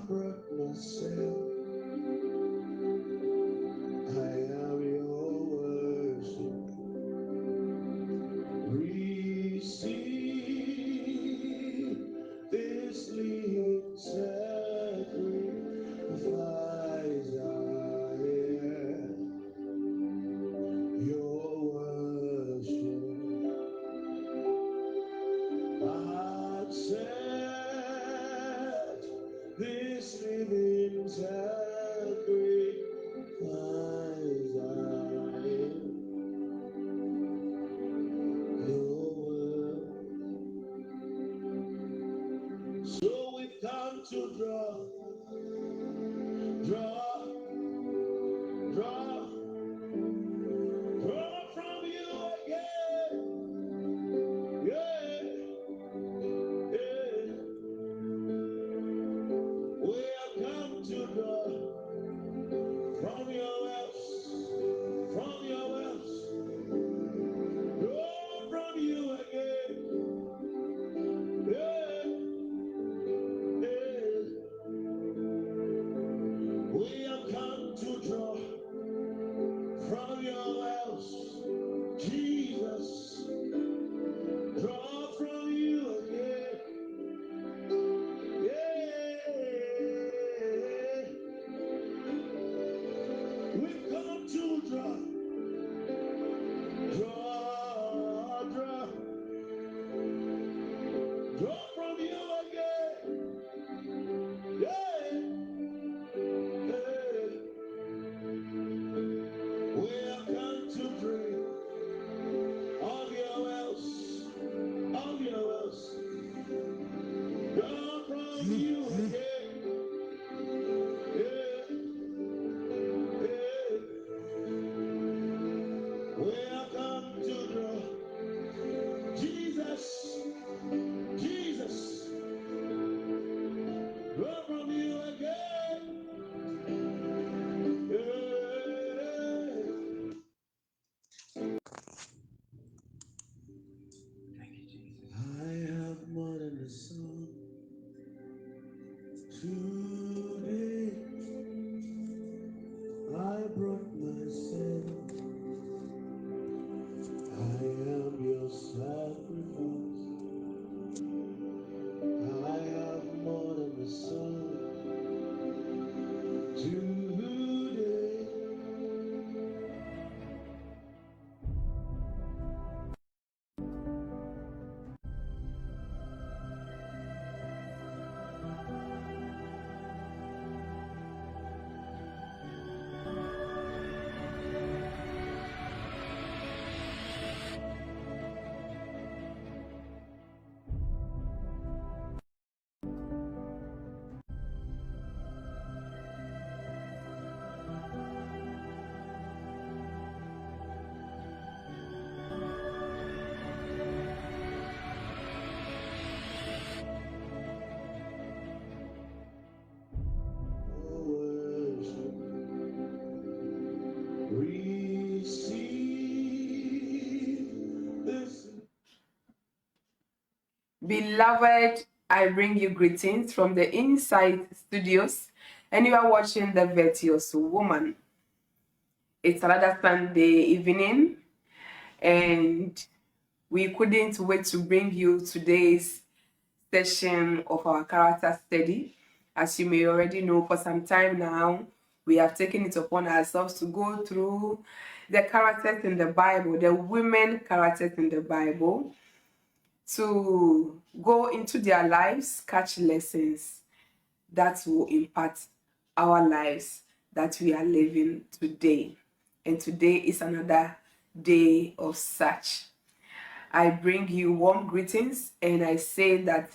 brought myself. I am your worship. Receive this living sacrifice. I am your worship. Accept this living sacrifice. I am your word. So we've come to draw, draw from you again. Yeah, yeah. We have come to draw from your wells, from your wells. Draw from you again. Yeah, yeah. We have come to draw from your wells, Jesus. Draw from you again. Yeah, we've come to draw, draw from you again. Yeah, yeah. We have come to drink of your wells, of your wells. Draw from you again. Yeah, yeah. We have come to draw. Jesus, Jesus, draw from you again. Yeah. I have more than a song today. I brought myself. I am your sacrifice. I have more than a song today. Worship, receive this. Beloved, I bring you greetings from the Inside Studios, and you are watching The Virtuous Woman. It's another Sunday evening, and we couldn't wait to bring you today's session of our character study. As you may already know, for some time now, we have taken it upon ourselves to go through the characters in the Bible, the women characters in the Bible, to go into their lives, catch lessons that will impact our lives that we are living today. And today is another day of such. I bring you warm greetings, and I say that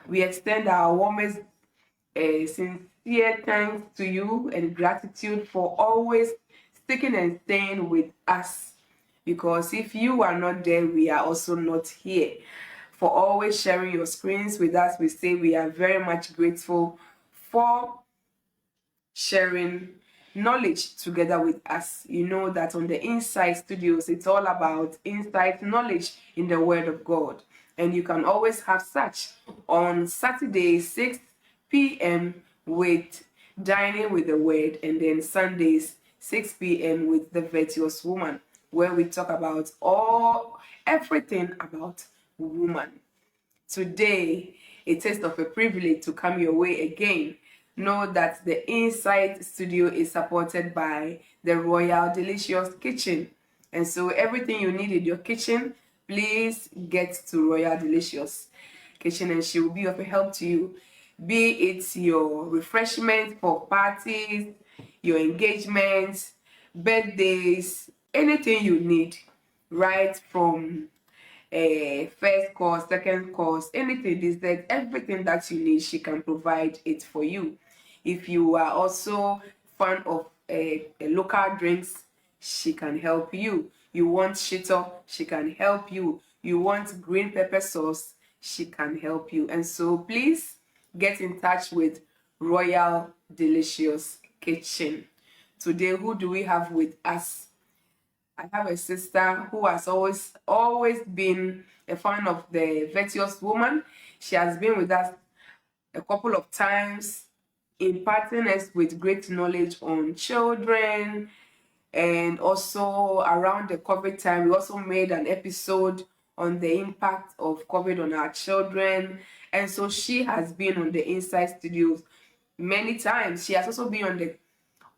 we extend our warmest sincere thanks to you and gratitude for always sticking and staying with us. Because if you are not there, we are also not here. For always sharing your screens with us, we say we are very much grateful for sharing knowledge together with us. You know that on the Inside Studios, it's all about insight knowledge in the Word of God. And you can always have such on Saturday, 6 p.m. with Dining with the Word, and then Sundays 6 p.m. with The Virtuous Woman, where we talk about everything about woman. Today, a taste of a privilege to come your way again. Know that the Inside Studio is supported by the Royal Delicious Kitchen. And so everything you need in your kitchen, please get to Royal Delicious Kitchen and she will be of help to you. Be it your refreshment for parties, your engagements, birthdays, anything you need, right from first course, second course, anything is that everything that you need, she can provide it for you. If you are also fan of local drinks, she can help you. You want shito, she can help you. You want green pepper sauce, she can help you. And so please get in touch with Royal Delicious Kitchen. Today, who do we have with us? I have a sister who has always been a fan of the Virtuous Woman. She has been with us a couple of times, imparting us with great knowledge on children, and also around the COVID time, we also made an episode on the impact of COVID on our children. And so she has been on the Inside Studios many times. She has also been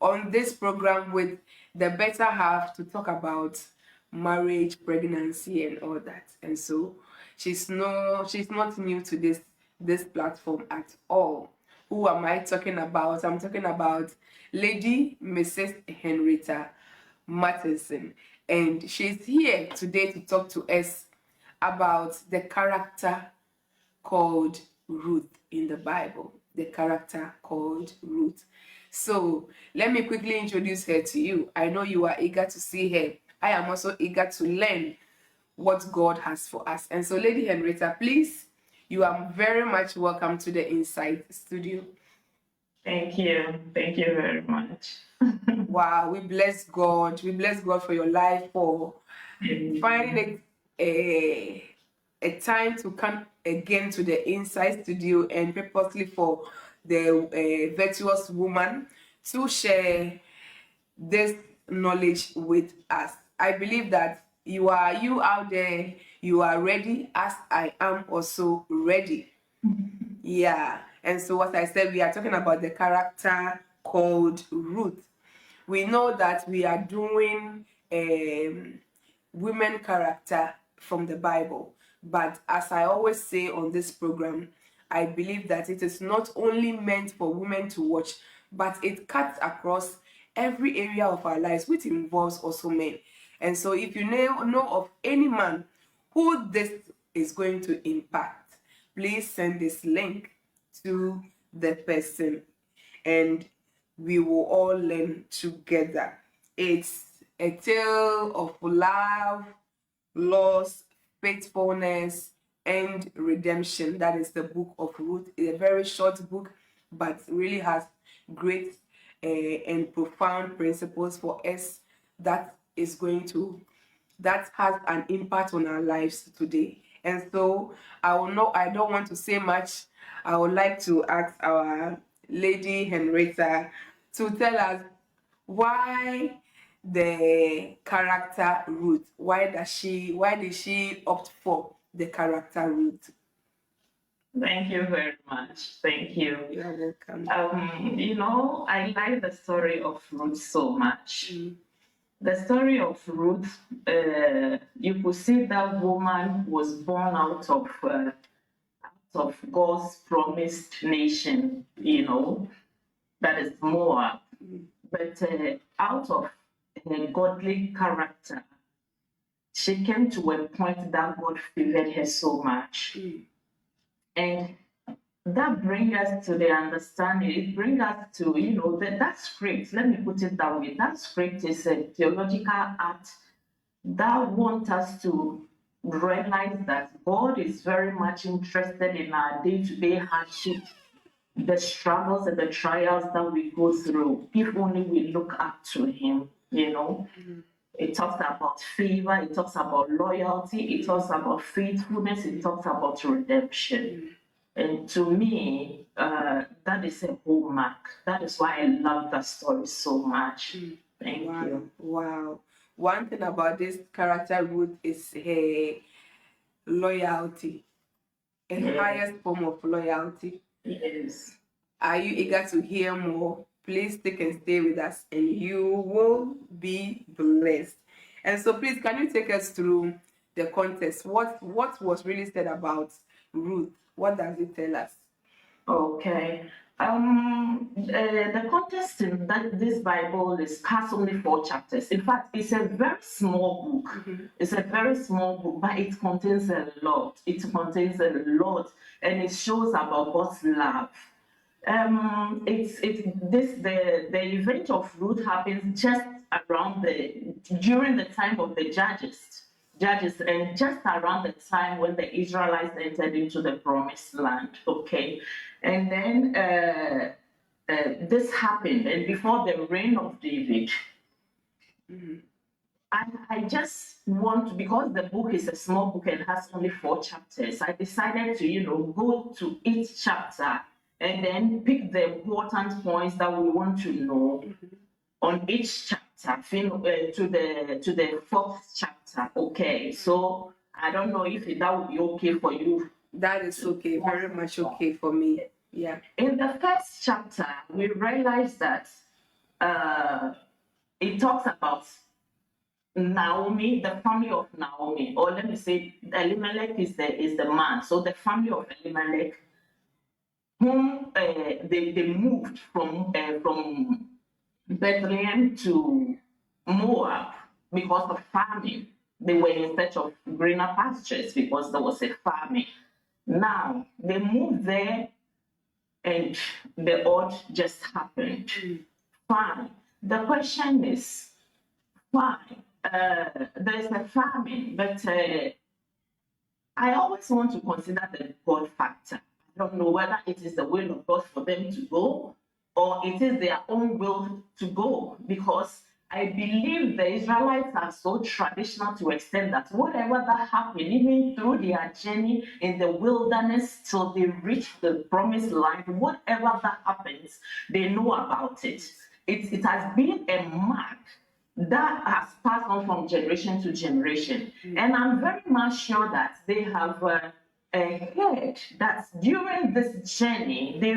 on this program with the better half to talk about marriage, pregnancy, and all that. And so she's not new to this platform at all. Who am I talking about? I'm talking about Lady Mrs. Henrieta Marteson. And she's here today to talk to us about the character called Ruth in the Bible. The character called Ruth. So let me quickly introduce her to you. I know you are eager to see her. I am also eager to learn what God has for us. And so, Lady Henrieta, please, you are very much welcome to the Inside Studio. Thank you. Thank you very much. Wow, we bless God. We bless God for your life, for finding a time to come again to the Inside Studio and purposely for the Virtuous Woman to share this knowledge with us. I believe that you out there, you are ready as I am also ready. Yeah. And so what I said, we are talking about the character called Ruth. We know that we are doing women character from the Bible. But as I always say on this program, I believe that it is not only meant for women to watch, but it cuts across every area of our lives, which involves also men. And so if you know of any man who this is going to impact, please send this link to the person and we will all learn together. It's a tale of love, loss, faithfulness, and redemption. That is the book of Ruth. It's a very short book, but really has great and profound principles for us that has an impact on our lives today. And so I don't want to say much. I would like to ask our Lady Henrieta to tell us why the character Ruth. Why did she opt for the character Ruth? Thank you very much. Thank you. You're welcome. I like the story of Ruth so much. The story of Ruth, you could see that woman was born out of God's promised nation, that is Moab. But out of her godly character, she came to a point that God favored her so much. And that brings us to the understanding, it brings us to, that script, let me put it that way, that script is a theological act that wants us to realize that God is very much interested in our day-to-day hardship, the struggles and the trials that we go through, if only we look up to Him, It talks about favor, it talks about loyalty, it talks about faithfulness, it talks about redemption. And to me, that is a hallmark. That is why I love that story so much. Thank you. Wow. One thing about this character Ruth is her loyalty, a highest form of loyalty. Yes. Are you eager to hear more? Please stick and stay with us and you will be blessed. And so please, can you take us through the context? What was really said about Ruth? What does it tell us? Okay. The context in that this Bible has only 4 chapters. In fact, it's a very small book. It's a very small book, but it contains a lot. It contains a lot, and it shows about God's love. The event of Ruth happens just around during the time of the judges, and just around the time when the Israelites entered into the promised land. Okay, and then this happened, and before the reign of David. I just want, because the book is a small book and has only 4 chapters, I decided to, go to each chapter and then pick the important points that we want to know on each chapter, to the 4th chapter. Okay, so I don't know if that would be okay for you. That is okay, very much okay for me. Yeah. In the 1st chapter, we realize that it talks about Naomi, the family of Naomi, or let me say, Elimelech is the man. So the family of Elimelech, whom they moved from Bethlehem to Moab because of famine. They were in search of greener pastures because there was a famine. Now they moved there, and the odd just happened. Fine. The question is, fine. There's a famine, but I always want to consider the God factor. I don't know whether it is the will of God for them to go or it is their own will to go, because I believe the Israelites are so traditional to extend that whatever that happened, even through their journey in the wilderness till they reach the promised land, whatever that happens, they know about it. It has been a mark that has passed on from generation to generation. And I'm very much sure that they have heard that during this journey, they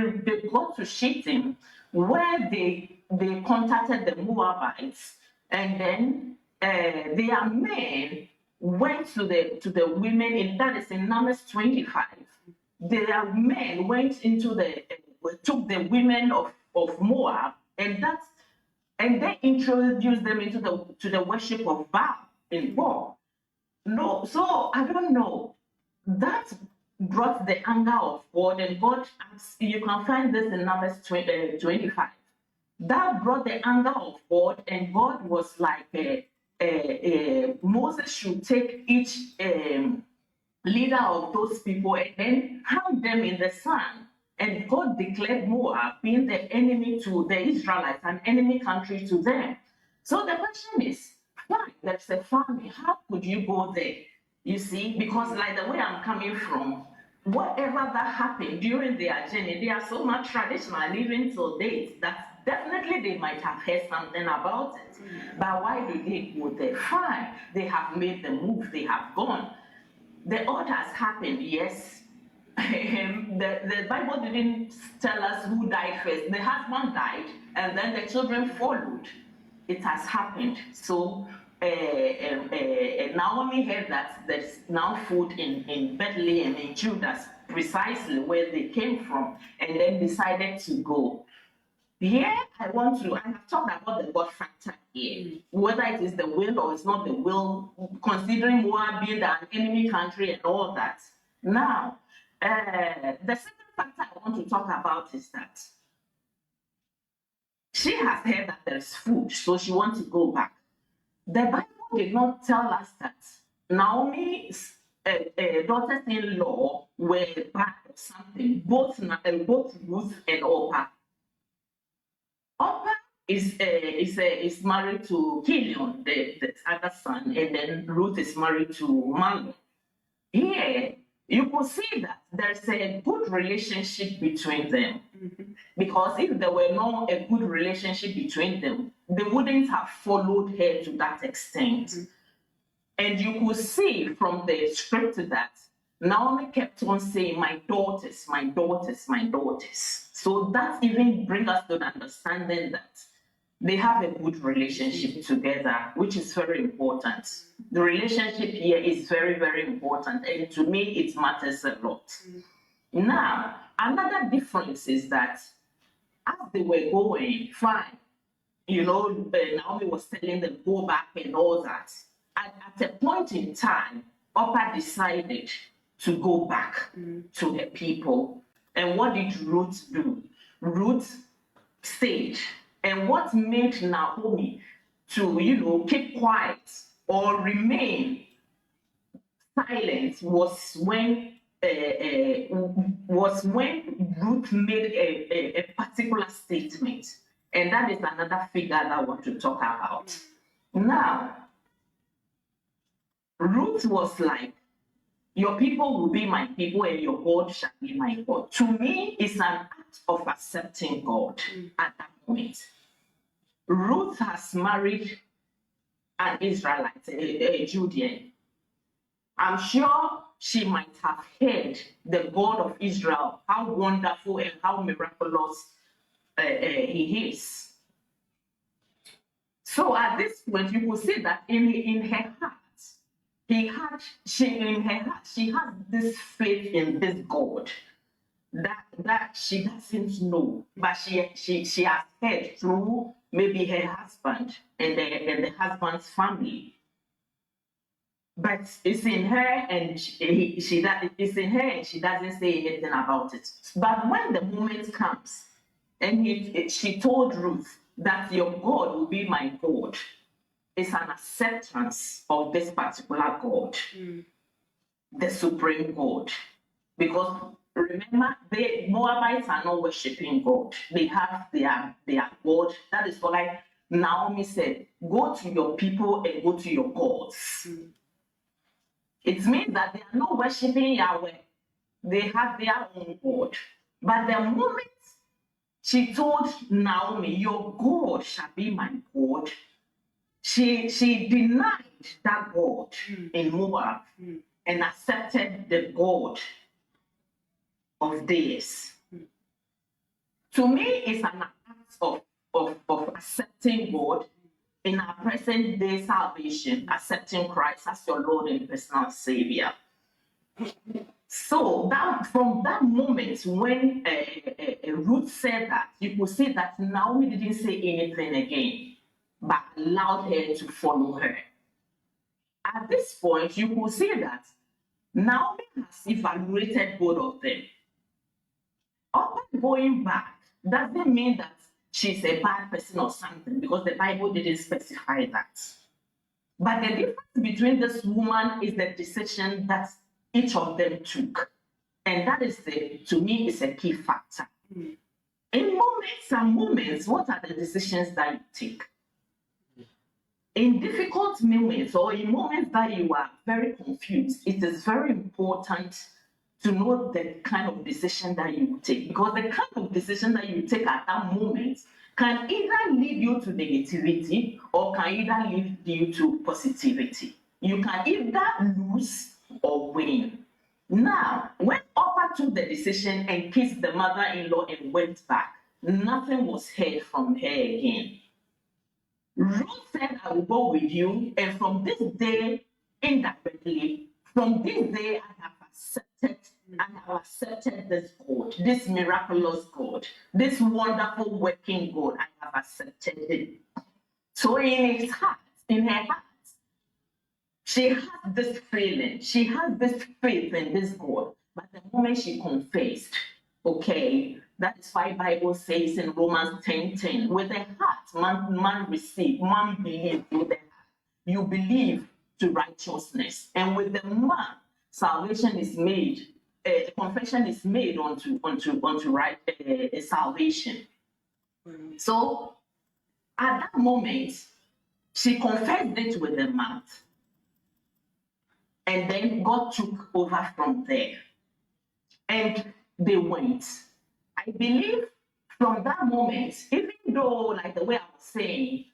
got to Shittim, where they contacted the Moabites, and then their men went to the women, and that is in Numbers 25. Their men went into took the women of Moab, and they introduced them into the worship of Baal in Baal. No, so I don't know. That brought the anger of God, and God, you can find this in Numbers 25. That brought the anger of God, and God was like, Moses should take each leader of those people and then hang them in the sand. And God declared Moab being the enemy to the Israelites, an enemy country to them. So the question is, why? There's a famine. How could you go there? You see, because like the way I'm coming from, whatever that happened during their journey, they are so much traditional, and even till date, that definitely they might have heard something about it. But why do they go there? Fine, they have made the move, they have gone. The odd has happened, yes. The Bible didn't tell us who died first. The husband died, and then the children followed. It has happened. So Naomi heard that there's now food in Bethlehem, in Judah, precisely where they came from, and then decided to go. Here, I have talked about the God factor here, whether it is the will or it's not the will, considering Moab being an enemy country and all that. Now, the second factor I want to talk about is that she has heard that there's food, so she wants to go back. The Bible did not tell us that Naomi's daughters-in-law were bad or something, both Ruth and Orpah. Orpah is married to Kilion, the other son, and then Ruth is married to Mahlon. Here, you could see that there's a good relationship between them. Because if there were not a good relationship between them, they wouldn't have followed her to that extent. And you could see from the scripture that Naomi kept on saying, my daughters, my daughters, my daughters. So that even brings us to the understanding that they have a good relationship together, which is very important. The relationship here is very, very important. And to me, it matters a lot. Now, another difference is that as they were going, fine, Naomi was telling them, go back and all that. At a point in time, Oprah decided to go back to her people. And what did Ruth do? Ruth stayed. And what made Naomi to, keep quiet or remain silent was when Ruth made a particular statement. And that is another figure that I want to talk about. Now, Ruth was like, your people will be my people and your God shall be my God. To me, it's an act of accepting God at that point. Ruth has married an Israelite, a Judean. I'm sure she might have heard the God of Israel, how wonderful and how miraculous he is. So at this point, you will see that in her heart, she has this faith in this God that she doesn't know, but she has heard through maybe her husband and the husband's family. But it's in her, and she doesn't say anything about it. But when the moment comes, and she told Ruth that your God will be my God, it's an acceptance of this particular God, the supreme God. Because remember, the Moabites are not worshiping God. They have their God. That is why Naomi said, go to your people and go to your gods. It means that they are not worshiping Yahweh. They have their own God. But the moment she told Naomi, your God shall be my God, she denied that God in Moab and accepted the God of theirs. To me, it's an act of accepting God in our present day salvation, accepting Christ as your Lord and personal Savior. So that from that moment when Ruth said that, you could see that Naomi didn't say anything again, but allowed her to follow her. At this point, you could see that Naomi has evaluated both of them. Upon going back doesn't mean that she's a bad person or something, because the Bible didn't specify that. But the difference between this woman is the decision that each of them took. And that is, to me, is a key factor. In moments, what are the decisions that you take? In difficult moments or in moments that you are very confused, it is very important to know the kind of decision that you take, because the kind of decision that you take at that moment can either lead you to negativity or can either lead you to positivity. You can either lose or win. Now, when Oprah took the decision and kissed the mother-in-law and went back, nothing was heard from her again. Ruth said, I will go with you, and from this day, indirectly, from this day, I have accepted this God, this miraculous God, this wonderful working God. I have accepted it. So in her heart, she has this feeling, she has this faith in this God. But the moment she confessed, okay, that is why Bible says in Romans 10:10, with the heart man receive, man believe with the heart. You believe to righteousness, and with the mouth salvation is made. Confession is made unto right salvation. So at that moment, she confessed it with the mouth. And then God took over from there. And they went. I believe from that moment, even though, like the way I was saying,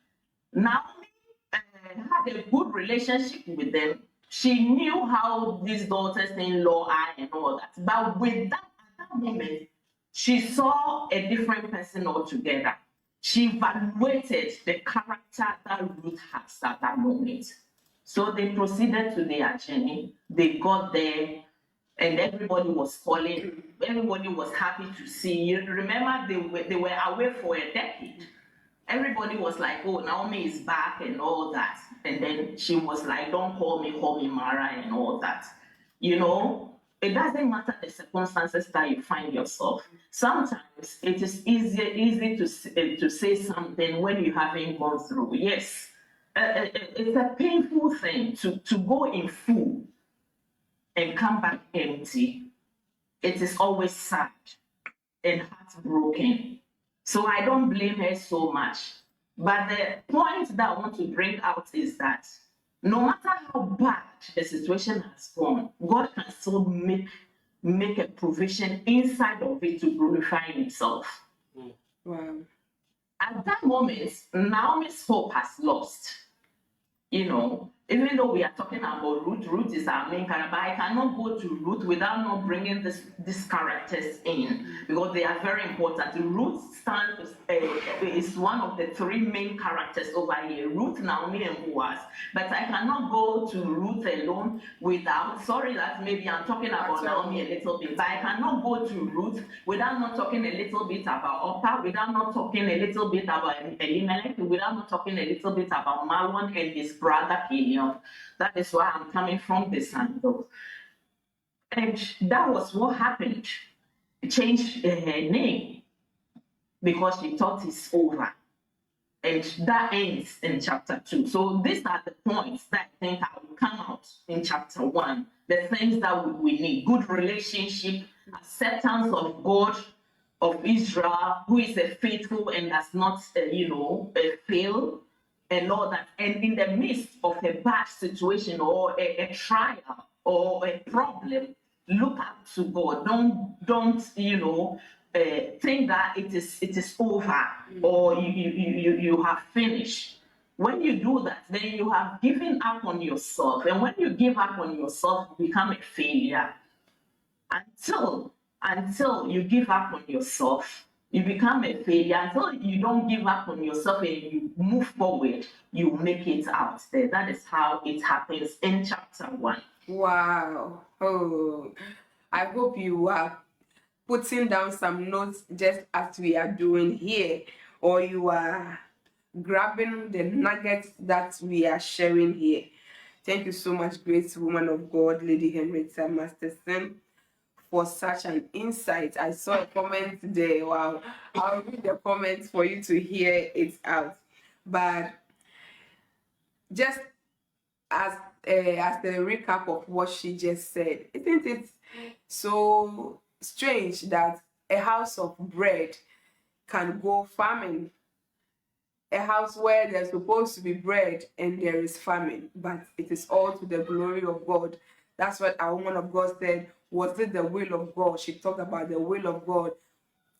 Naomi had a good relationship with them. She knew how these daughters-in-law are and all that. But with that, at that moment, she saw a different person altogether. She evaluated the character that Ruth has at that moment. So they proceeded to their journey. They got there, and everybody was calling. Everybody was happy to see you. Remember, they were away for a decade. Everybody was like, oh, Naomi is back and all that. And then she was like, don't call me Mara and all that. You know, it doesn't matter the circumstances that you find yourself. Sometimes it is easy to say something when you haven't gone through. Yes, it's a painful thing to go in full and come back empty. It is always sad and heartbroken. So I don't blame her so much. But the point that I want to bring out is that no matter how bad the situation has gone, God can still make a provision inside of it to glorify himself. Wow. At that moment, Naomi's hope has lost. You know, even though we are talking about Ruth, Ruth is our main character, but I cannot go to Ruth without not bringing these characters in, because they are very important. Ruth is one of the three main characters over here, Ruth, Naomi, and Boaz. But I cannot go to Ruth alone without, sorry that maybe I'm talking about Naomi a little bit, but I cannot go to Ruth without not talking a little bit about Orpah, without not talking a little bit about Elimelech, without not talking a little bit about Mahlon and his brother Gideon. That is why I'm coming from this angle. And that was what happened. She changed her name because she thought it's over. And that ends in chapter 2. So these are the points that I think will come out in chapter 1. The things that we need: good relationship, acceptance of God, of Israel, who is a faithful and does not, fail, and all that. And in the midst of a bad situation or a trial or a problem, look up to God. Don't think that it is over or you have finished. When you do that, then you have given up on yourself. And when you give up on yourself, you become a failure. Until you give up on yourself, you become a failure. Until you don't give up on yourself and you move forward, you make it out there. That is how it happens in chapter 1. Wow. Oh, I hope you are putting down some notes just as we are doing here, or you are grabbing the nuggets that we are sharing here. Thank you so much, great woman of God, Lady Henrieta Marteson, for such an insight. I saw a comment there. Wow. I'll read the comments for you to hear it out. But just as the recap of what she just said, isn't it so strange that a house of bread can go famine? A house where there's supposed to be bread and there is famine, but it is all to the glory of God. That's what our woman of God said. Was it the will of God? She talked about the will of God.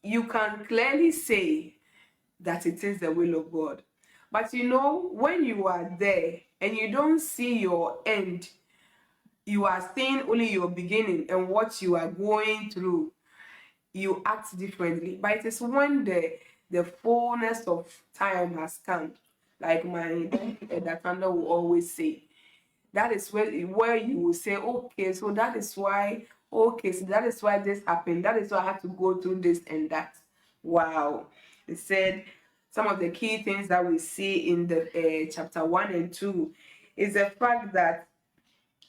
You can clearly say that it is the will of God. But when you are there and you don't see your end, you are seeing only your beginning and what you are going through, you act differently. But it is when the fullness of time has come, like my Datanda will always say, that is where you will say, okay, so that is why this happened. That is why I had to go through this and that. Wow. It said some of the key things that we see in the chapter 1 and 2 is the fact that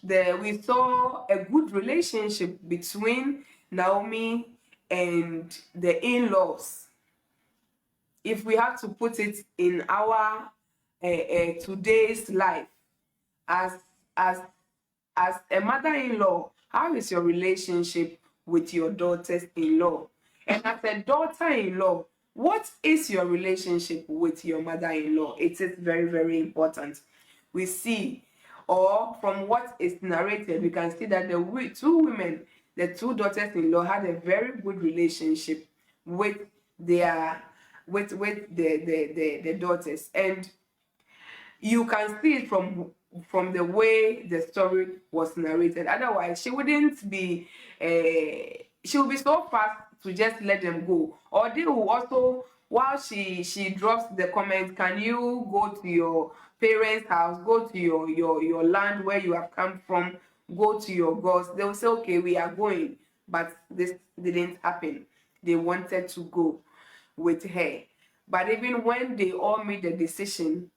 we saw a good relationship between Naomi and the in-laws. If we have to put it in our today's life, as a mother-in-law, how is your relationship with your daughters-in-law? And as a daughter-in-law, what is your relationship with your mother-in-law? It is very, very important. We see or from what is narrated, we can see that the two women, the two daughters-in-law, had a very good relationship with their the daughters, and you can see it from the way the story was narrated. Otherwise, she wouldn't be she would be so fast to just let them go, or they will also, while she drops the comment, can you go to your parents' house, go to your land where you have come from, go to your gods. They will say, okay, we are going, but this didn't happen. They wanted to go with her, but even when they all made the decision,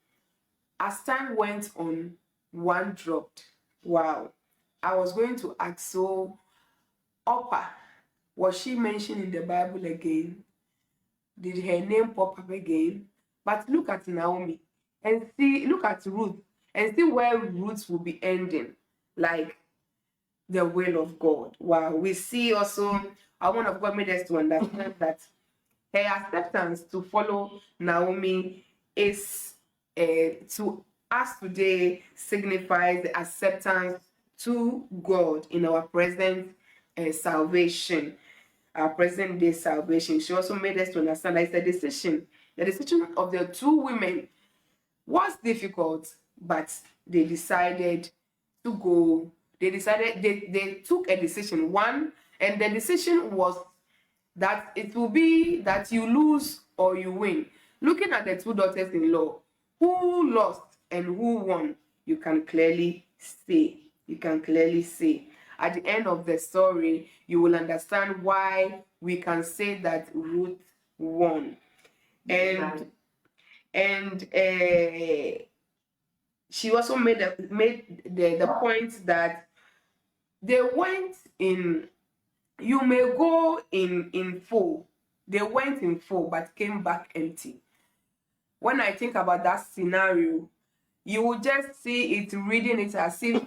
as time went on, one dropped. Wow. I was going to ask, so Opa, was she mentioned in the Bible again? Did her name pop up again? But look at Naomi and see, look at Ruth and see where Ruth will be ending. Like the will of God. Wow. We see also, I want of God made us to understand that her acceptance to follow Naomi is to us today signifies the acceptance to God in our present salvation, our present day salvation. She also made us to understand that it's a decision. The decision of the two women was difficult, but they decided to go. They took a decision. One, and the decision was that it will be that you lose or you win. Looking at the two daughters-in-law, who lost and who won, you can clearly see. You can clearly see. At the end of the story, you will understand why we can say that Ruth won. And she also made the point that they went in. You may go in full. They went in full but came back empty. When I think about that scenario, you will just see it, reading it as if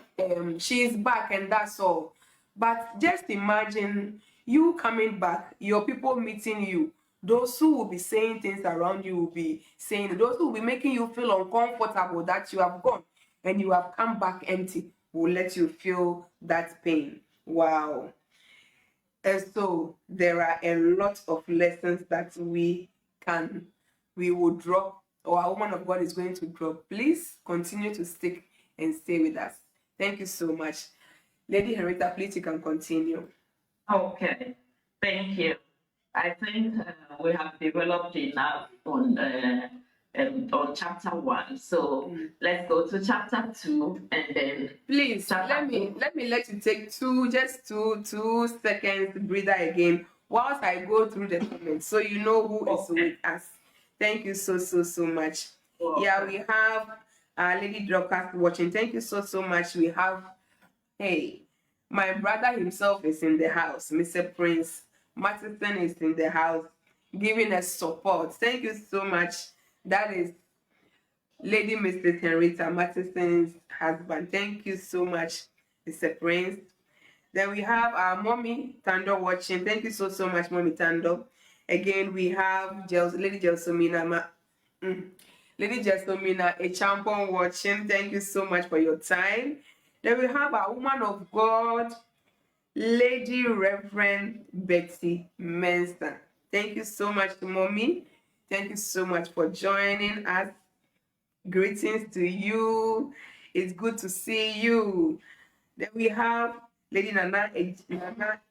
she's back and that's all. But just imagine you coming back, your people meeting you. Those who will be saying things around you will be saying, those who will be making you feel uncomfortable that you have gone and you have come back empty will let you feel that pain. Wow. And so there are a lot of lessons that we will drop, or our woman of God is going to drop. Please continue to stick and stay with us. Thank you so much. Lady Henrieta, please, you can continue. Okay, thank you. I think we have developed enough on chapter 1. So let's go to chapter 2 and then please let me let you take two seconds breather again whilst I go through the comments so you know who is with us. Thank you so much. Yeah, we have Lady Dorcas watching. Thank you so much. We have, hey, my brother himself is in the house. Mr. Prince Marteson is in the house giving us support. Thank you so much. That is Lady Mrs. Henrieta, Marteson's husband. Thank you so much, Mr. Prince. Then we have our Mommy Tando watching. Thank you so much, Mommy Tando. Again, we have Lady Jelsomina. Lady Jelsomina, a champion watching. Thank you so much for your time. Then we have our woman of God, Lady Reverend Betty Mensah. Thank you so much, Mommy. Thank you so much for joining us. Greetings to you. It's good to see you. Then we have Lady Nana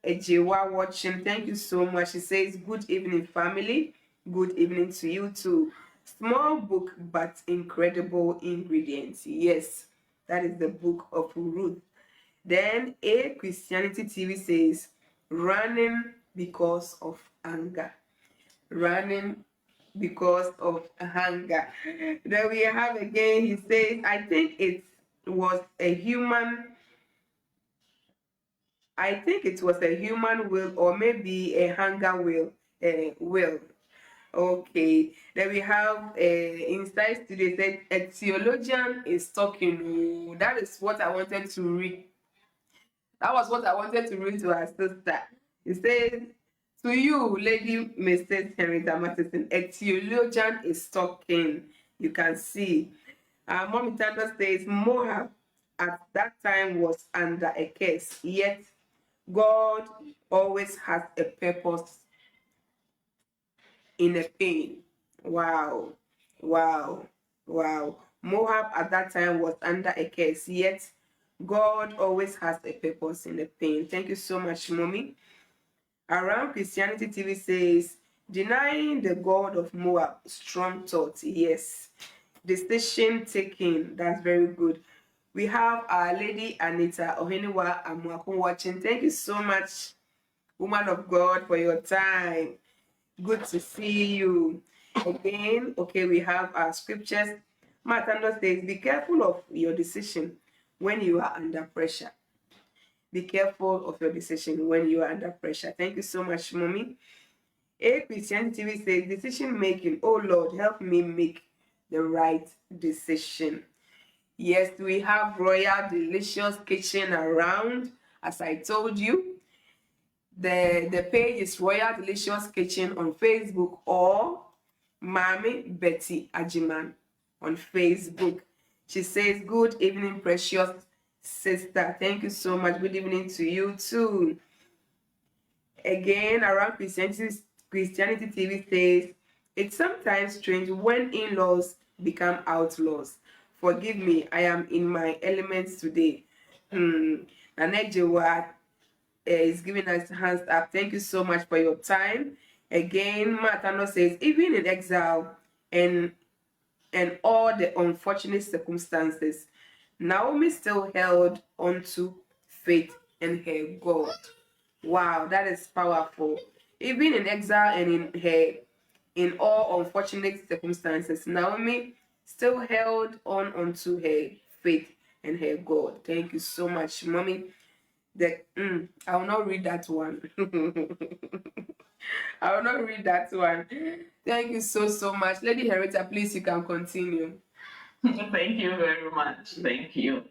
Ejewa watching. Thank you so much. She says, good evening, family. Good evening to you too. Small book, but incredible ingredients. Yes, that is the book of Ruth. Then A Christianity TV says, running because of anger. Running because of hunger. Then we have again, he says, I think it was a human will, or maybe a hunger will. Okay. Then we have inside today said a theologian is talking. That is what I wanted to read. That was what I wanted to read to our sister. It says, to you, Lady Mrs. Henrieta Marteson, a theologian is talking. You can see. Mommy Tanda says, Moab at that time was under a curse, yet God always has a purpose in a pain. Wow, wow, wow. Moab at that time was under a curse, yet God always has a purpose in the pain. Thank you so much, Mommy. Around Christianity TV says, denying the God of Moab, strong thought. Yes. Decision taking. That's very good. We have our Lady Anita Oheniwa Amuakun watching. Thank you so much, woman of God, for your time. Good to see you. Again, okay, we have our scriptures. Martando says, be careful of your decision when you are under pressure. Be careful of your decision when you are under pressure. Thank you so much, Mommy. A Christian TV says, decision making. Oh Lord, help me make the right decision. Yes, we have Royal Delicious Kitchen around, as I told you. The page is Royal Delicious Kitchen on Facebook or Mami Betty Ajiman on Facebook. She says, good evening, precious sister. Thank you so much. Good evening to you too. Again, around Christianity TV says, it's sometimes strange when in-laws become outlaws. Forgive me, I am in my elements today. Nanejewa is giving us hands up. Thank you so much for your time. Again, Matano says, even in exile and all the unfortunate circumstances, Naomi still held onto faith and her God. Wow, that is powerful. Even in exile and in all unfortunate circumstances, Naomi still held on onto her faith and her God. Thank you so much, Mommy. I will not read that one. I will not read that one. Thank you so much. Lady Henrieta, please, you can continue. Thank you very much. Thank you.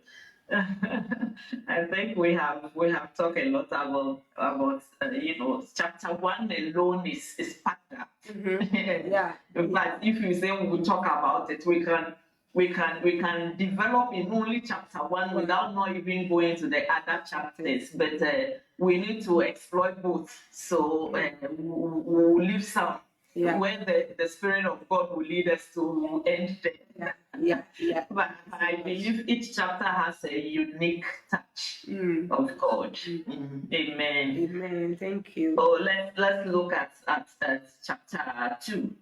I think we have talked a lot about chapter 1 alone is packed up. Yeah. But if you say we will talk about it, we can develop in only chapter 1 without not even going to the other chapters. But we need to exploit both. So we'll leave some. Yeah. When the Spirit of God will lead us to end there. Yeah. But I believe each chapter has a unique touch of God. Amen. Amen. Thank you. So let's look at chapter 2.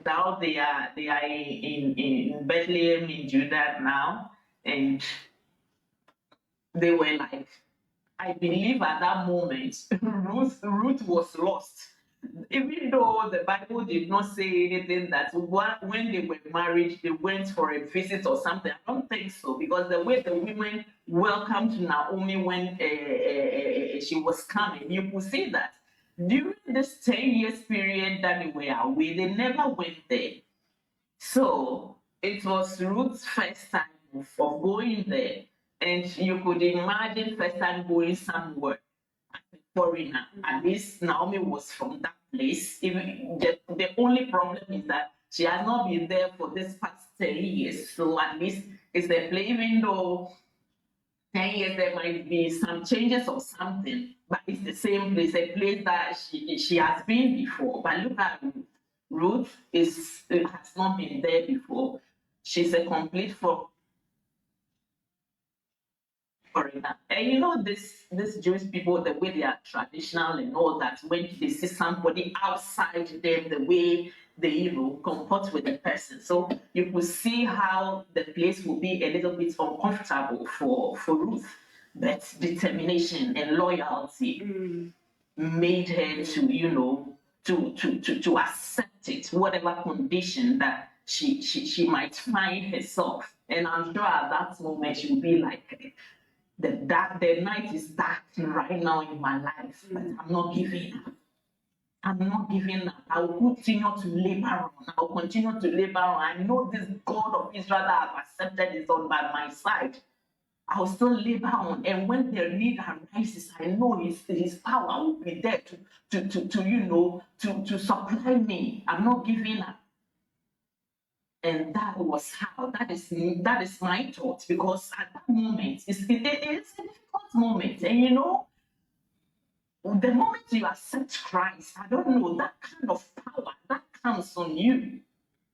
Now they are in Bethlehem in Judah now, and they were like, I believe at that moment Ruth was lost. Even though the Bible did not say anything that when they were married, they went for a visit or something. I don't think so, because the way the women welcomed Naomi when she was coming, you could see that during this 10 years period that they were away, they never went there. So it was Ruth's first time of going there. And you could imagine first time going somewhere as a foreigner. At least Naomi was from that place. Even the only problem is that she has not been there for this past 10 years. So at least it's a place, even though 10 years there might be some changes or something, but it's the same place, a place that she has been before. But look at Ruth. Ruth has not been there before. She's a complete foreigner. And you know, this Jewish people, the way they are traditional and all that, when they see somebody outside them, the way they comport with the person. So you could see how the place will be a little bit uncomfortable for Ruth. But determination and loyalty made her to accept it, whatever condition that she might find herself. And I'm sure at that moment she will be like, the night is dark right now in my life, but I'm not giving up. I'm not giving up. I will continue to labor on. I will continue to labor on. I know this God of Israel that I've accepted is on by my side. I will still labor on. And when the need arises, I know his power will be there to supply me. I'm not giving up. And that was how, that is my thought, because at that moment, it's a difficult moment. And you know, the moment you accept Christ, I don't know, that kind of power that comes on you.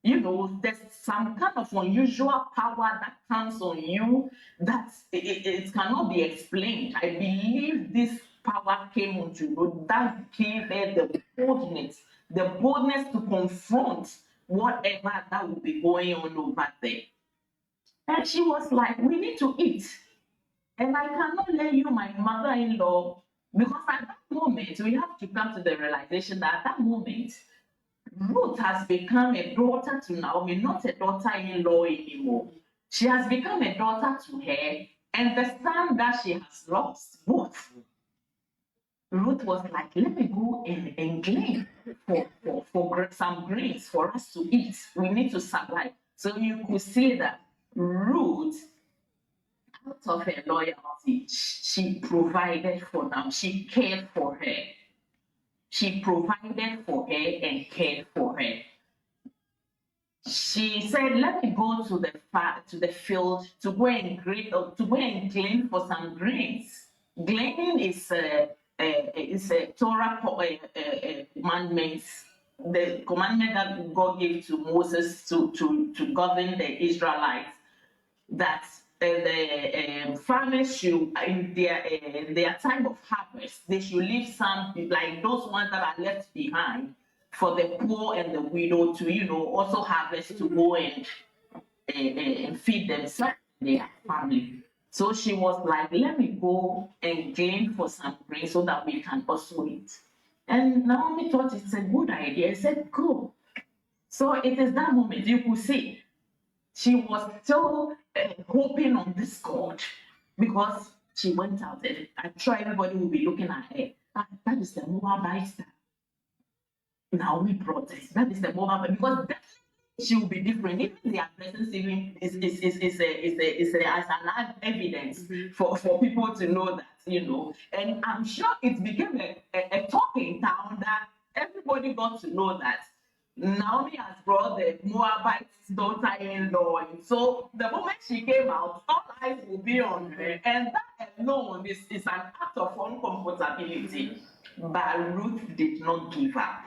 You know, there's some kind of unusual power that comes on you that it cannot be explained. I believe this power came onto you that gave her the boldness to confront whatever that would be going on over there. And she was like, we need to eat. And I cannot let you, my mother-in-law, because at that moment, we have to come to the realization that at that moment, Ruth has become a daughter to Naomi, not a daughter-in-law anymore. She has become a daughter to her, and the son that she has lost, Ruth. Ruth was like, let me go and glean for some grains for us to eat. We need to survive. So you could see that Ruth, out of her loyalty, she provided for them. She cared for her. She provided for her and cared for her. She said, let me go to the field to go and glean for some grains. Gleaning is a Torah commandment, the commandment that God gave to Moses to govern the Israelites, that the farmers should, in their time of harvest, they should leave some, like those ones that are left behind, for the poor and the widow to, you know, also harvest, to go and feed themselves and their family. So she was like, let me go and glean for some grain so that we can also eat. And Naomi thought it's a good idea. I said, go. So it is that moment you could see she was still hoping on this God, because she went out and I'm sure everybody will be looking at her. That is the Moabite that Naomi brought it. That is the Moabite, because she will be different. Even their presence even is an evidence for people to know that, you know. And I'm sure it became a talk in town that everybody got to know that Naomi has brought the Moabite's daughter-in-law. So the moment she came out, all eyes will be on her. And that alone is an act of uncomfortability. But Ruth did not give up.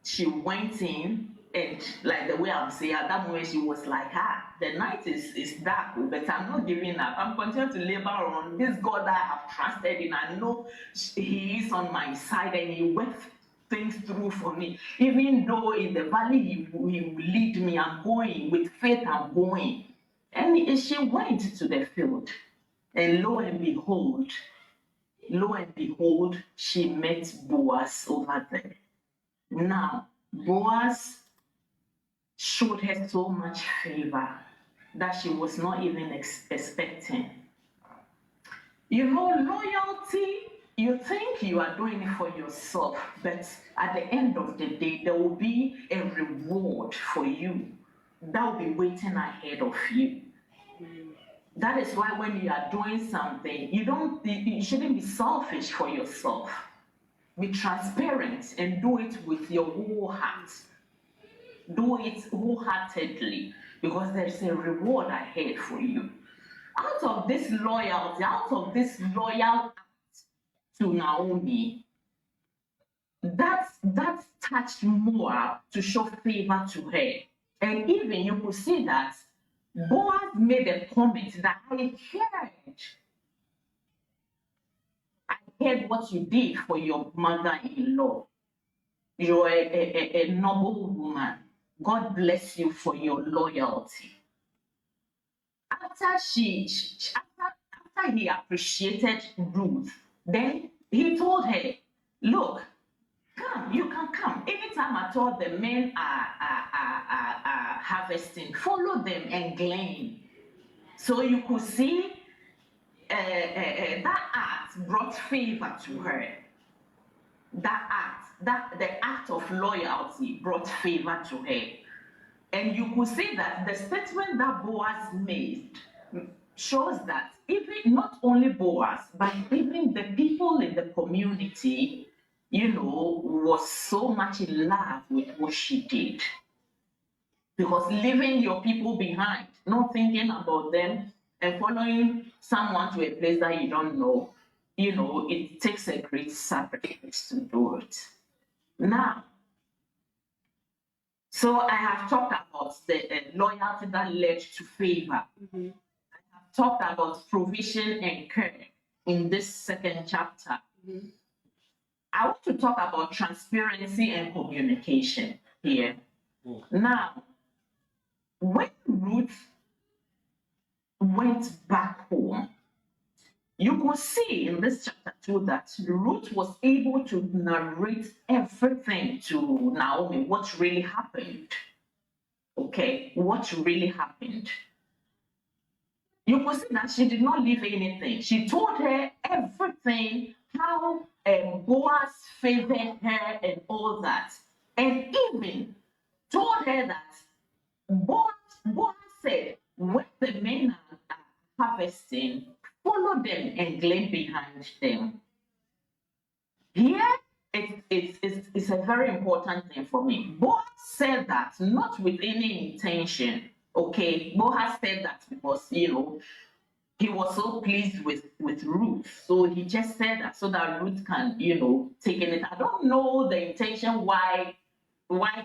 She went in, and like the way I'm saying, at that moment she was like, the night is dark, but I'm not giving up. I'm continuing to labor on this God that I have trusted in. I know He is on my side, and He works things through for me. Even though in the valley He will lead me, I'm going. With faith, I'm going. And she went to the field, and lo and behold, she met Boaz over there. Now, Boaz showed her so much favor that she was not even expecting. You know, loyalty, you think you are doing it for yourself, but at the end of the day, there will be a reward for you that will be waiting ahead of you. That is why when you are doing something, you shouldn't be selfish for yourself. Be transparent and do it with your whole heart. Do it wholeheartedly, because there's a reward ahead for you. Out of this loyalty, out of this loyal act to Naomi, that touched Moab to show favor to her. And even you could see that Boaz made a comment that I heard what you did for your mother-in-law. You're a noble woman. God bless you for your loyalty. After he appreciated Ruth, then he told her, look, come, you can come. Anytime at all the men are harvesting, follow them and glean. So you could see that act brought favor to her. The act of loyalty brought favor to her. And you could see that the statement that Boaz made shows that even not only Boaz, but even the people in the community, you know, was so much in love with what she did. Because leaving your people behind, not thinking about them, and following someone to a place that you don't know, it takes a great sacrifice to do it. Now, so I have talked about the loyalty that led to favor. Mm-hmm. I have talked about provision and care in this second chapter. Mm-hmm. I want to talk about transparency and communication here. Now, when Ruth went back home, you could see in this chapter 2 that Ruth was able to narrate everything to Naomi, what really happened. Okay, what really happened. You could see that she did not leave anything. She told her everything, how Boaz favored her and all that. And even told her that Boaz said, when the men are harvesting, follow them and glean behind them. Here, it's a very important thing for me. Boaz said that not with any intention. Okay, Boaz said that because, he was so pleased with Ruth. So he just said that so that Ruth can, take it. I don't know the intention why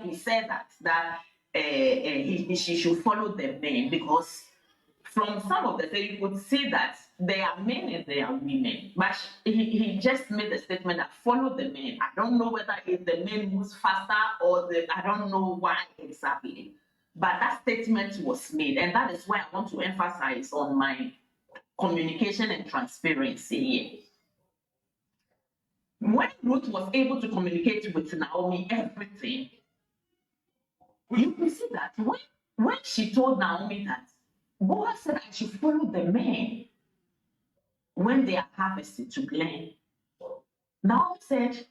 he said that she should follow the men, because from some of the things you could see that they are men and they are women, but he just made a statement that follow the men. I don't know whether it's the men moves faster or I don't know why exactly, but that statement was made, and that is why I want to emphasize on my communication and transparency here. When Ruth was able to communicate with Naomi everything, you can see that when she told Naomi that Boaz said I should follow the men when they are harvested to glean, Naomi said,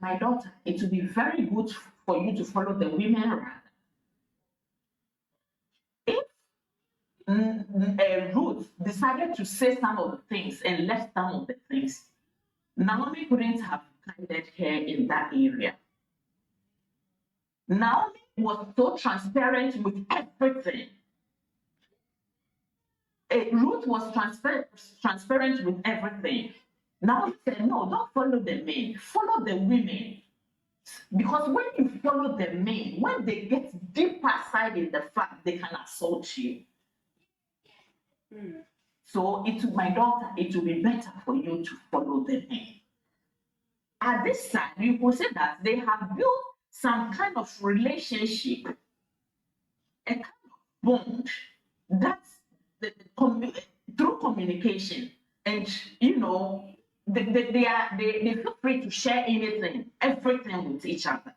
my daughter, it will be very good for you to follow the women rather. If Ruth decided to say some of the things and left some of the things, Naomi couldn't have guided her in that area. Naomi was so transparent with everything. Ruth was transparent with everything. Naomi said, no, don't follow the men, follow the women. Because when you follow the men, when they get deeper side in the fact, they can assault you. So my daughter, it will be better for you to follow the men. At this time, you could say that they have built some kind of relationship, a kind of bond that's through communication, and they feel free to share everything with each other,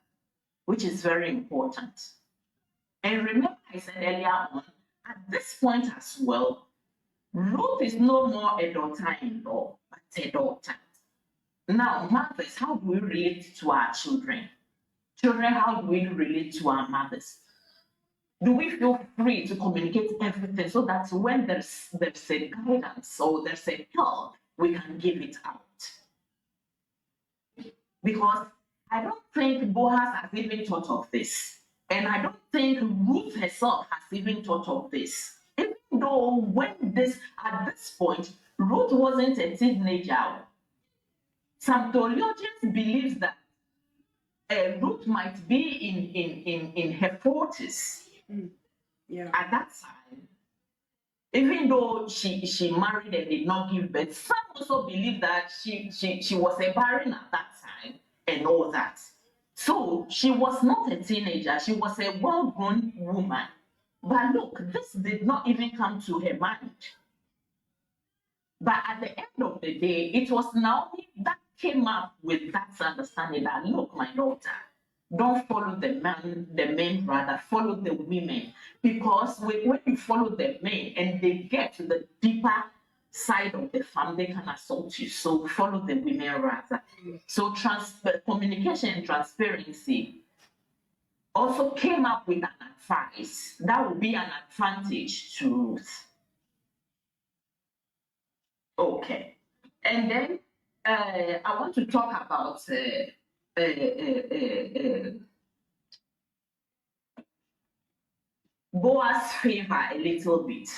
which is very important. And remember, I said earlier on, at this point as well, Ruth is no more a daughter-in-law, but a daughter. Now, mothers, how do we relate to our children? Children, how do we relate to our mothers? Do we feel free to communicate everything so that when there's a guidance or there's a help, we can give it out? Because I don't think Boaz has even thought of this. And I don't think Ruth herself has even thought of this. Even though at this point, Ruth wasn't a teenager. Some theologians believe that Ruth might be in her 40s. Yeah. At that time, even though she married and did not give birth, some also believe that she was a barren at that time and all that. So she was not a teenager, she was a well-grown woman. But look, this did not even come to her mind. But at the end of the day, it was Naomi that came up with that understanding that, look, my daughter, don't follow the men rather, follow the women. Because when you follow the men and they get to the deeper side of the farm, they can assault you. So follow the women rather. So communication and transparency also came up with an advice that would be an advantage to Ruth. Okay, and then I want to talk about Boaz favor a little bit.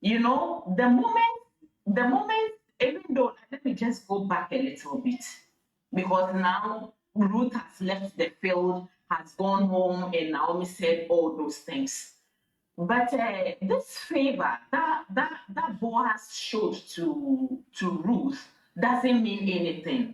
You know, the moment, even though, let me just go back a little bit, because now Ruth has left the field, has gone home, and Naomi said all those things. But this favor that Boaz showed to Ruth doesn't mean anything,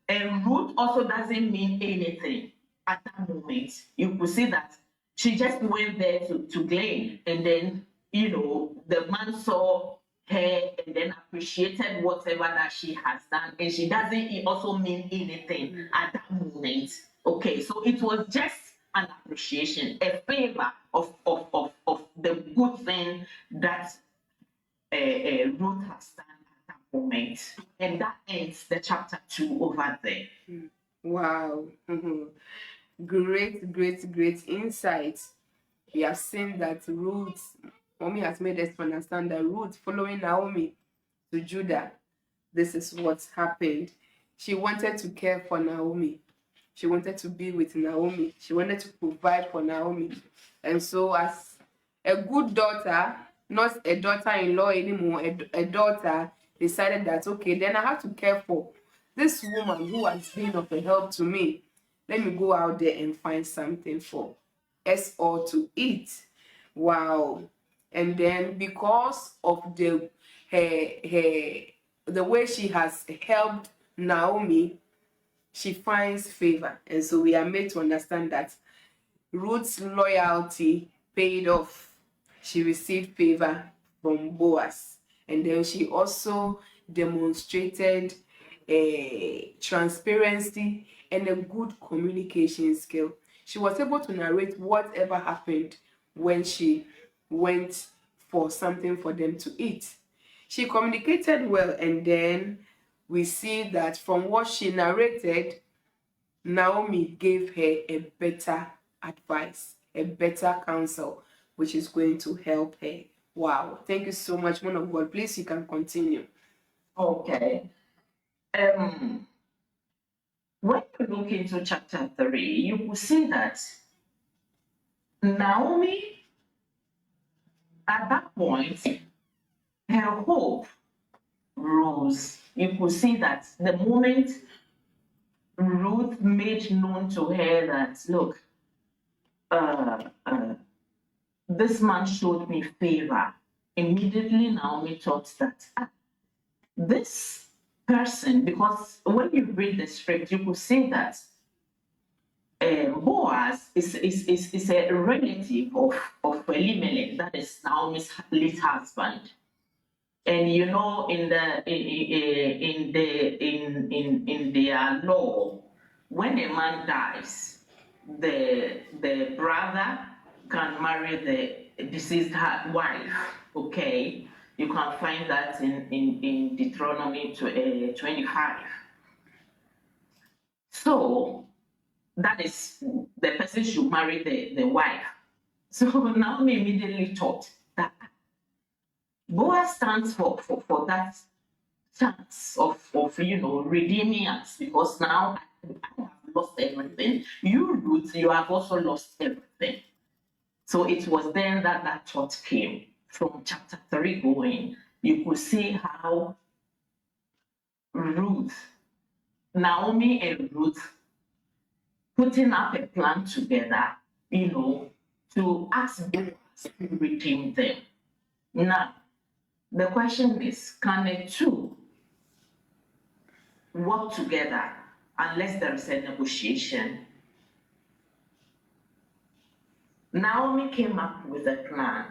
and Ruth also doesn't mean anything at that moment. You could see that she just went there to glean, and then the man saw her and then appreciated whatever that she has done, and she doesn't also mean anything at that moment. Okay, so it was just an appreciation, a favor of the good thing that Ruth has done at that moment. And that ends the chapter 2 over there. Wow. Great insight. We have seen that Ruth, Mommy has made us understand that Ruth following Naomi to Judah, this is what happened. She wanted to care for Naomi. She wanted to be with Naomi. She wanted to provide for Naomi. And so as a good daughter, not a daughter-in-law anymore, a daughter decided that, okay, then I have to care for this woman who has been of a help to me. Let me go out there and find something for us all to eat. Wow. And then because of the way she has helped Naomi, she finds favor. And so we are made to understand that Ruth's loyalty paid off. She received favor from Boaz. And then she also demonstrated transparency and a good communication skill. She was able to narrate whatever happened when she went for something for them to eat. She communicated well, and then we see that from what she narrated, Naomi gave her a better advice, a better counsel, which is going to help her. Wow. Thank you so much, man of God. Please, you can continue. Okay. When you look into chapter 3, you will see that Naomi, at that point, her hope rose. You could see that the moment Ruth made known to her that, look, this man showed me favor, immediately Naomi thought that this person, because when you read the script, you could see that Boaz is a relative of Elimelech, that is Naomi's late husband. And in their law, when a man dies, the brother can marry the deceased wife. Okay, you can find that in Deuteronomy 25. So that is, the person should marry the wife. So Naomi immediately thought that Boaz stands for that chance of redeeming us, because now I have lost everything. You, Ruth, you have also lost everything. So it was then that thought came. From chapter 3 going, you could see how Naomi and Ruth putting up a plan together, to ask Boaz to redeem them. Now, the question is, can the two work together unless there is a negotiation? Naomi came up with a plan.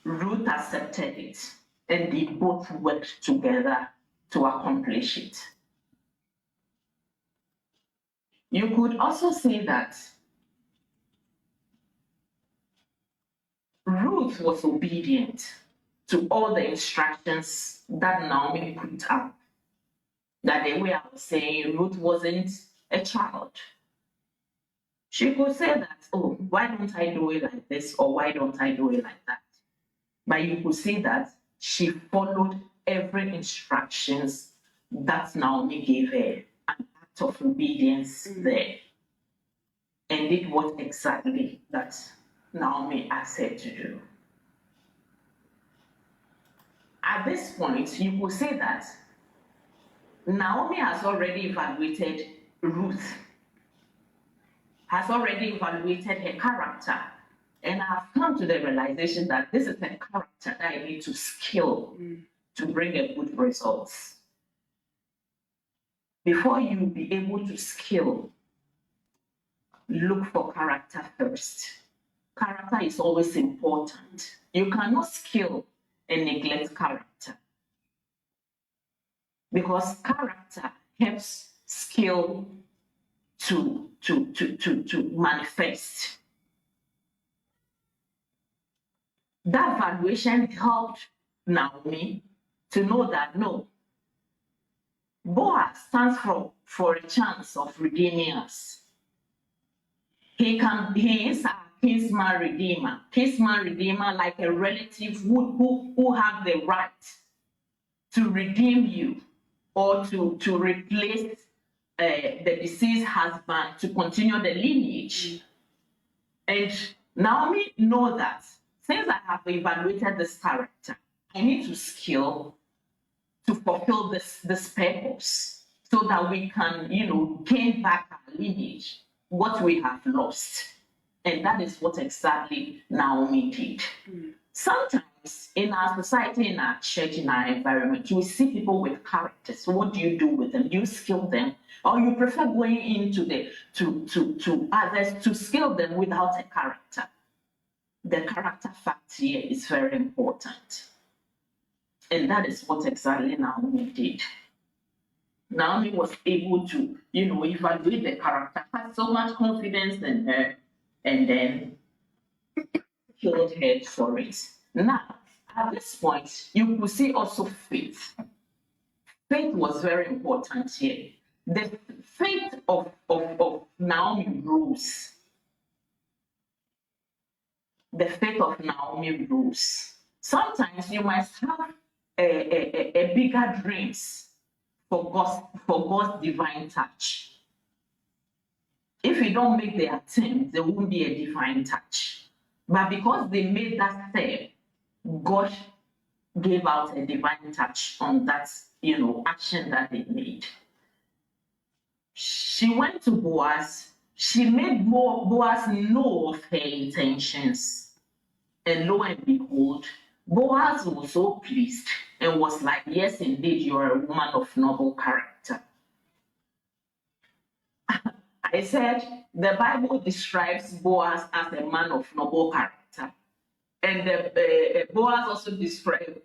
Ruth accepted it, and they both worked together to accomplish it. You could also see that Ruth was obedient to all the instructions that Naomi put up. That the way I was saying, Ruth wasn't a child. She could say that, oh, why don't I do it like this, or why don't I do it like that? But you could see that she followed every instructions that Naomi gave her, an act of obedience there, and did what exactly that Naomi asked her to do. At this point, you could say that Naomi has already evaluated Ruth, has already evaluated her character, and I've come to the realization that this is a character that I need to skill to bring a good results. Before you be able to skill, look for character first. Character is always important. You cannot skill and neglect character, because character helps skill to manifest. That valuation helped Naomi to know that no, Boaz stands for a chance of redeeming us. He is our kinsman redeemer. Kinsman redeemer, like a relative who have the right to redeem you or to replace the deceased husband, to continue the lineage. And Naomi know that since I have evaluated this character, I need to skill to fulfill this purpose so that we can, gain back our lineage, what we have lost. And that is what exactly Naomi did. Sometimes in our society, in our church, in our environment, we see people with characters. What do you do with them? Do you skill them? Or you prefer going into to others to skill them without a character? The character fact here is very important. And that is what exactly Naomi did. Naomi was able to, evaluate the character, had so much confidence in her, and then killed her for it. Now, at this point, you could see also faith. Faith was very important here. The faith of Naomi rose. The faith of Naomi rose. Sometimes you might have a bigger dreams for God's divine touch. If you don't make the attempt, there won't be a divine touch. But because they made that step, God gave out a divine touch on that, action that they made. She went to Boaz. She made Boaz know of her intentions. And lo and behold, Boaz was so pleased and was like, yes, indeed, you are a woman of noble character. I said, the Bible describes Boaz as a man of noble character. And Boaz also describes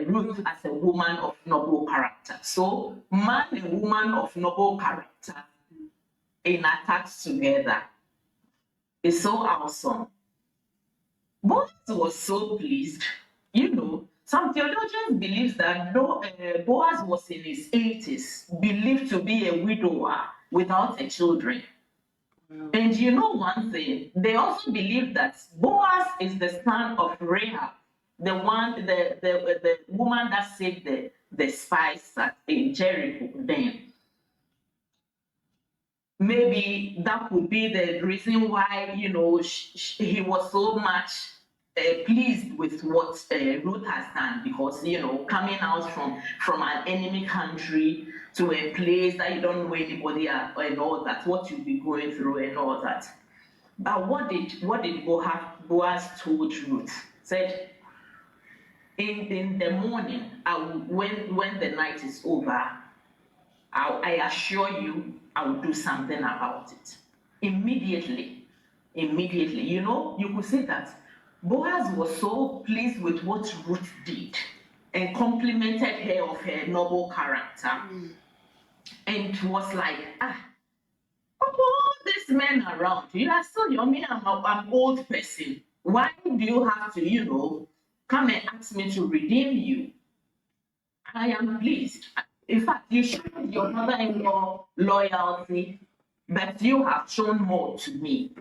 Ruth as a woman of noble character. So, man and woman of noble character in attacks together is so awesome. Boaz was so pleased. Some theologians believe that Boaz was in his 80s, believed to be a widower without a children. Wow. And one thing, they also believe that Boaz is the son of Rahab, the woman that saved the spies in Jericho then. Maybe that could be the reason why, he was so much pleased with what Ruth has done, because, coming out from an enemy country to a place that you don't know anybody and all that, what you'll be going through and all that. But what did Boaz told Ruth? Said, in the morning, when the night is over, I assure you, I will do something about it. Immediately. You could say that Boaz was so pleased with what Ruth did and complimented her of her noble character. And was like, of all these men around, you are still young, I'm an old person. Why do you have to, come and ask me to redeem you? I am pleased. In fact, you showed your mother-in-law loyalty, but you have shown more to me.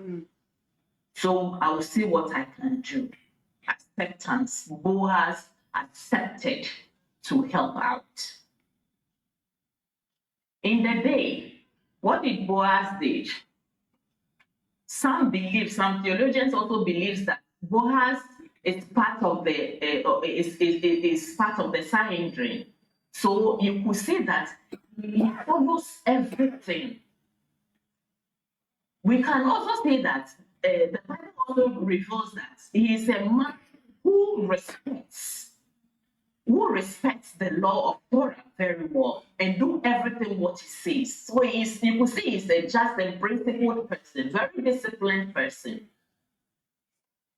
So I will see what I can do. Acceptance. Boaz accepted to help out. In the day, what did Boaz did? some theologians also believes that Boaz is part of the is part of the Sanhedrin. So you could see that he follows everything. We can also say that the Bible also reveals that he is a man who respects the law of Torah very well and do everything what he says. So you could see he's a just and principled person, very disciplined person.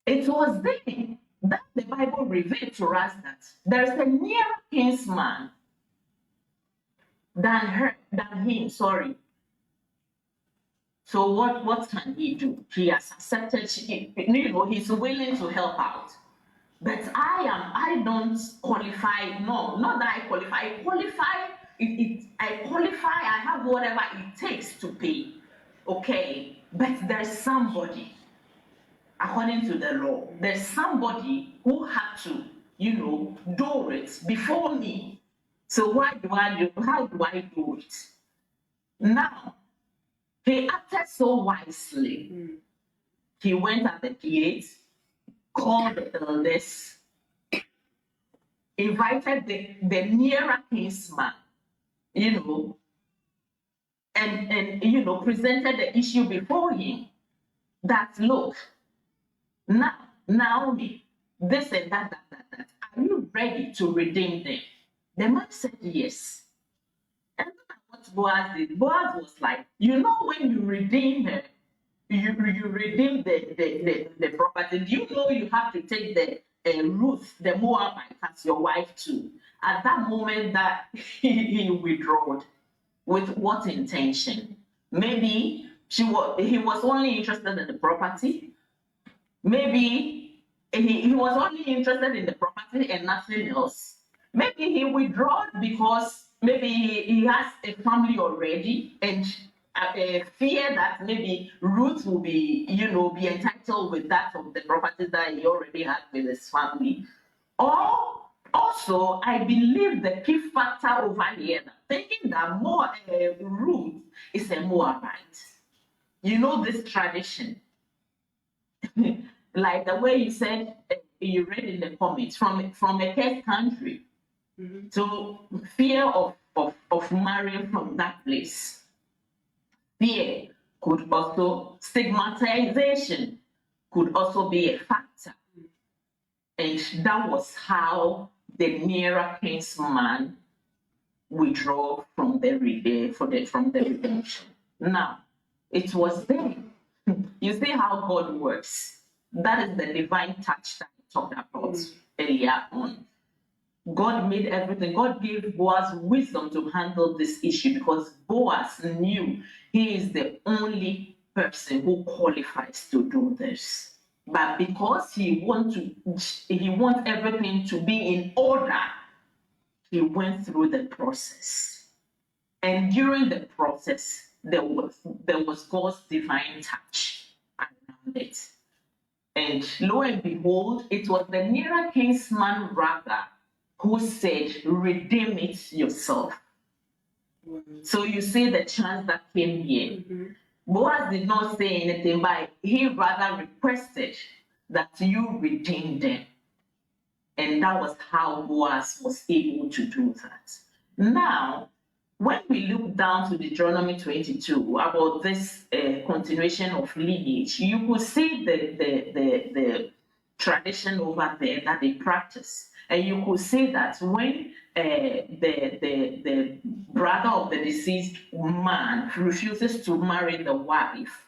It was then that the Bible revealed to us that there's a nearer kinsman than him. Sorry. So what can he do? He has accepted. He's willing to help out. But I don't qualify. No, not that I qualify. I qualify. I have whatever it takes to pay. Okay, but there's somebody, according to the law, there's somebody who had to, do it before me. So how do I do it? Now, he acted so wisely. He went at the gate, called the elders, invited the nearer kinsman, and presented the issue before him. That look, now Naomi, this and that. Are you ready to redeem them? The man said yes. And what Boaz did, Boaz was like, when you redeem her, you redeem the property. Do you know you have to take the Ruth, the Moabite, as your wife too? At that moment that he withdrew, with what intention? Maybe he was only interested in the property. Maybe he was only interested in the property and nothing else. Maybe he withdrew because maybe he has a family already and fear that maybe Ruth will be entitled with that of the property that he already had with his family. Or also, I believe the key factor over here, thinking that Ruth is a Moabite. This tradition. Like the way you said, you read in the comments, from a cursed country. So fear of marrying from that place. Fear could also, stigmatization could also be a factor. And that was how the nearer kinsman withdrew from the redemption. Now, it was then. You see how God works. That is the divine touch that we talked about earlier on. God made everything. God gave Boaz wisdom to handle this issue because Boaz knew he is the only person who qualifies to do this. But because he wants everything to be in order, he went through the process. And during the process, there was God's divine touch around it. And lo and behold, it was the nearer kinsman rather who said, redeem it yourself. So you see the chance that came here. Boaz did not say anything, but he rather requested that you redeem them. And that was how Boaz was able to do that. Now, when we look down to Deuteronomy 22 about this continuation of lineage, you could see the tradition over there that they practice. And you could see that when the brother of the deceased man refuses to marry the wife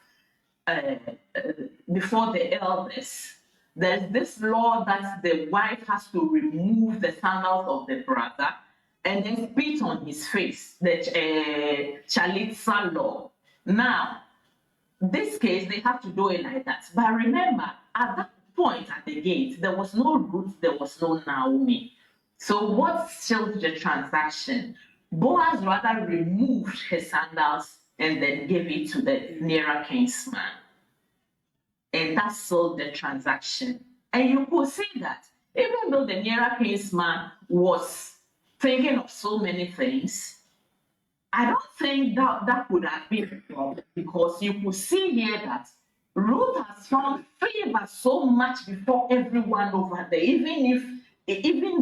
before the elders, there's this law that the wife has to remove the sandals of the brother and then spit on his face, the chalitza law. Now, this case, they have to do it like that. But remember, at that point at the gate, there was no Ruth, there was no Naomi. So what sealed the transaction? Boaz rather removed his sandals and then gave it to the nearer kinsman. And that sealed the transaction. And you could see that even though the nearer kinsman was thinking of so many things, I don't think that would have been a problem because you could see here that Ruth has found favor so much before everyone over there, even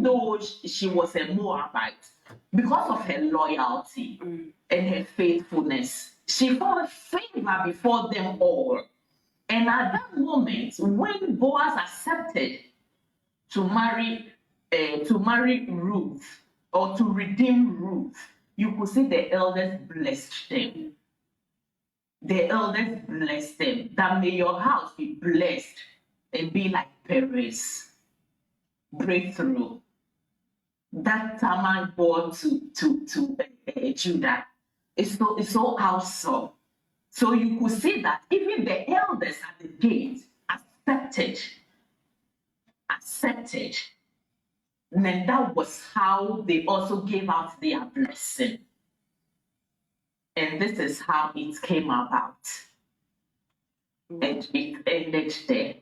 though she was a Moabite, because of her loyalty and her faithfulness, she found favor before them all. And at that moment, when Boaz accepted to marry Ruth or to redeem Ruth, you could see the elders blessed them. The elders blessed them. That may your house be blessed and be like Perez. Breakthrough. That Tamar brought to Judah. It's so awesome. So you could see that even the elders at the gate accepted. And then that was how they also gave out their blessing. And this is how it came about. And it ended there.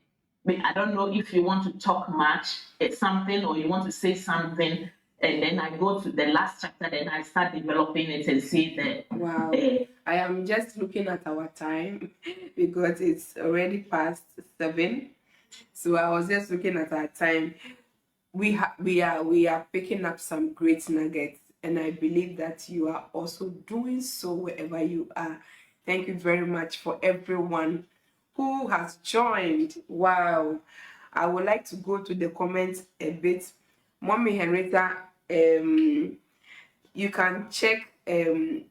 I don't know if you want to talk much, something, or you want to say something, and then I go to the last chapter, then I start developing it and see that. Wow. I am just looking at our time because it's already past 7. So I was just looking at our time. We are picking up some great nuggets, and I believe that you are also doing so wherever you are. Thank you very much for everyone who has joined. Wow. I would like to go to the comments a bit. Mommy Henrieta, you can check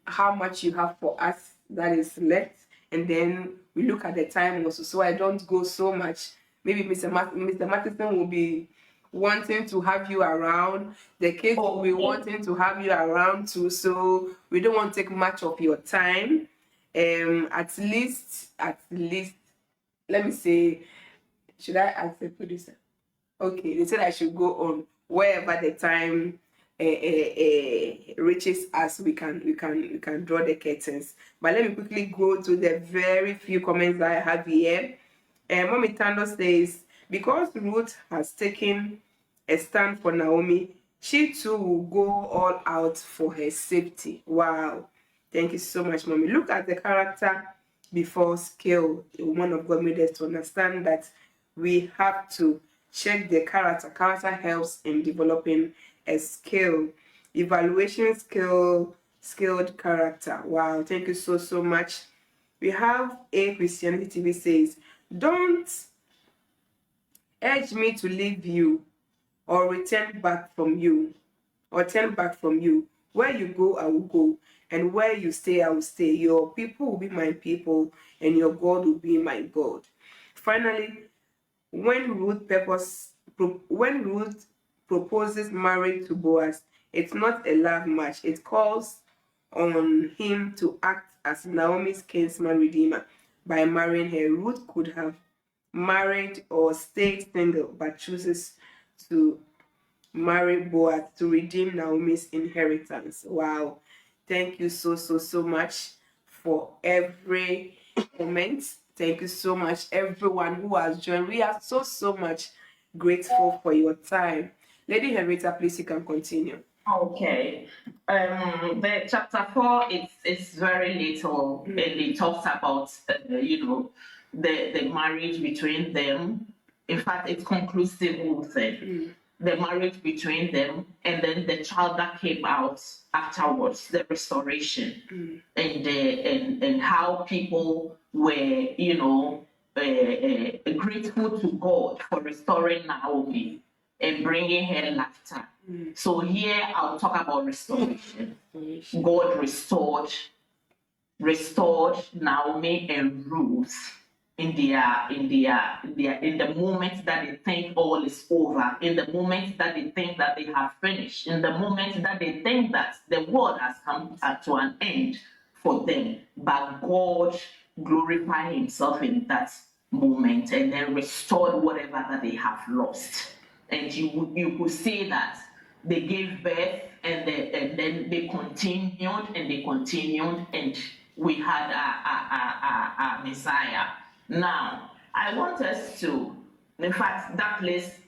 how much you have for us that is left, and then we look at the time also, so I don't go so much. Maybe Mr. Marteson will be wanting to have you around. The kids will be wanting to have you around too, so we don't want to take much of your time. At least, let me say, should I ask the producer? Okay, they said I should go on wherever the time reaches us. We can draw the curtains. But let me quickly go to the very few comments that I have here. Mommy Tando says, because Ruth has taken a stand for Naomi, she too will go all out for her safety. Wow. Thank you so much, Mommy. Look at the character before skill. The woman of God made us to understand that we have to check the character. Character helps in developing a skill. Evaluation skill, skilled character. Wow. Thank you so much. We have A Christianity TV says, don't urge me to leave you or turn back from you. Where you go, I will go, and where you stay, I will stay. Your people will be my people, and your God will be my God. Finally, when Ruth proposes marriage to Boaz, it's not a love match. It calls on him to act as Naomi's kinsman redeemer by marrying her. Ruth could have married or stayed single, but chooses to marry Boaz to redeem Naomi's inheritance. Wow. Thank you so much for every comment. Thank you so much, everyone who has joined. We are so much grateful for your time. Lady Henrieta, please, you can continue. Okay. The chapter 4 is very little, and it talks about the marriage between them. In fact, it's conclusive with it. The marriage between them, and then the child that came out afterwards, the restoration, and how people were, grateful to God for restoring Naomi and bringing her laughter. So here I'll talk about restoration. God restored Naomi and Ruth in the moment that they think all is over, in the moment that they think that they have finished, in the moment that they think that the world has come to an end for them. But God glorified himself in that moment and then restored whatever that they have lost. And you could see that they gave birth, and then they continued, and we had a Messiah. Now, I want us to, in fact, that place,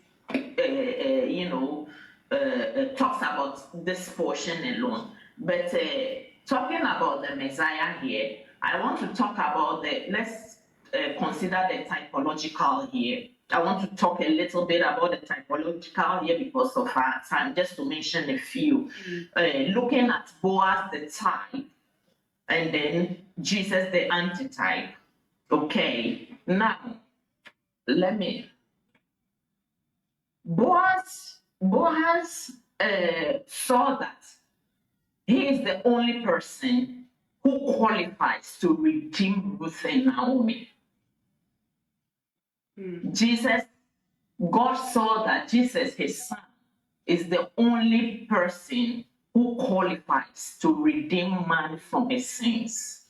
talks about this portion alone. But talking about the Messiah here, I want to talk about let's consider the typological here. I want to talk a little bit about the typological here because of our time, just to mention a few. Looking at Boaz, the type, and then Jesus, the antitype. Okay, now, Boaz saw that he is the only person who qualifies to redeem Ruth and Naomi. God saw that Jesus, his son, is the only person who qualifies to redeem man from his sins.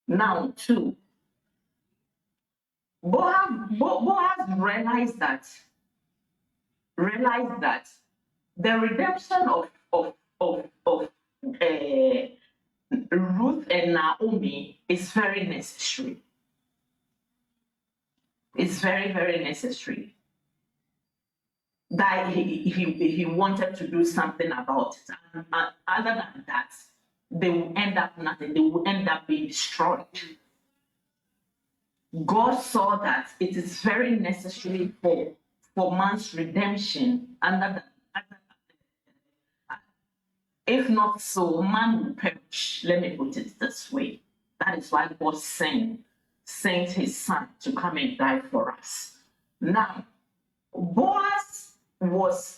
Now, two, Boaz realized that the redemption of Ruth and Naomi is very necessary. It's very, very necessary. That he wanted to do something about it. And other than that, they will end up nothing. They will end up being destroyed. God saw that it is very necessary for man's redemption. And if not so, man will perish. Let me put it this way. That is why God sent his son to come and die for us. Now,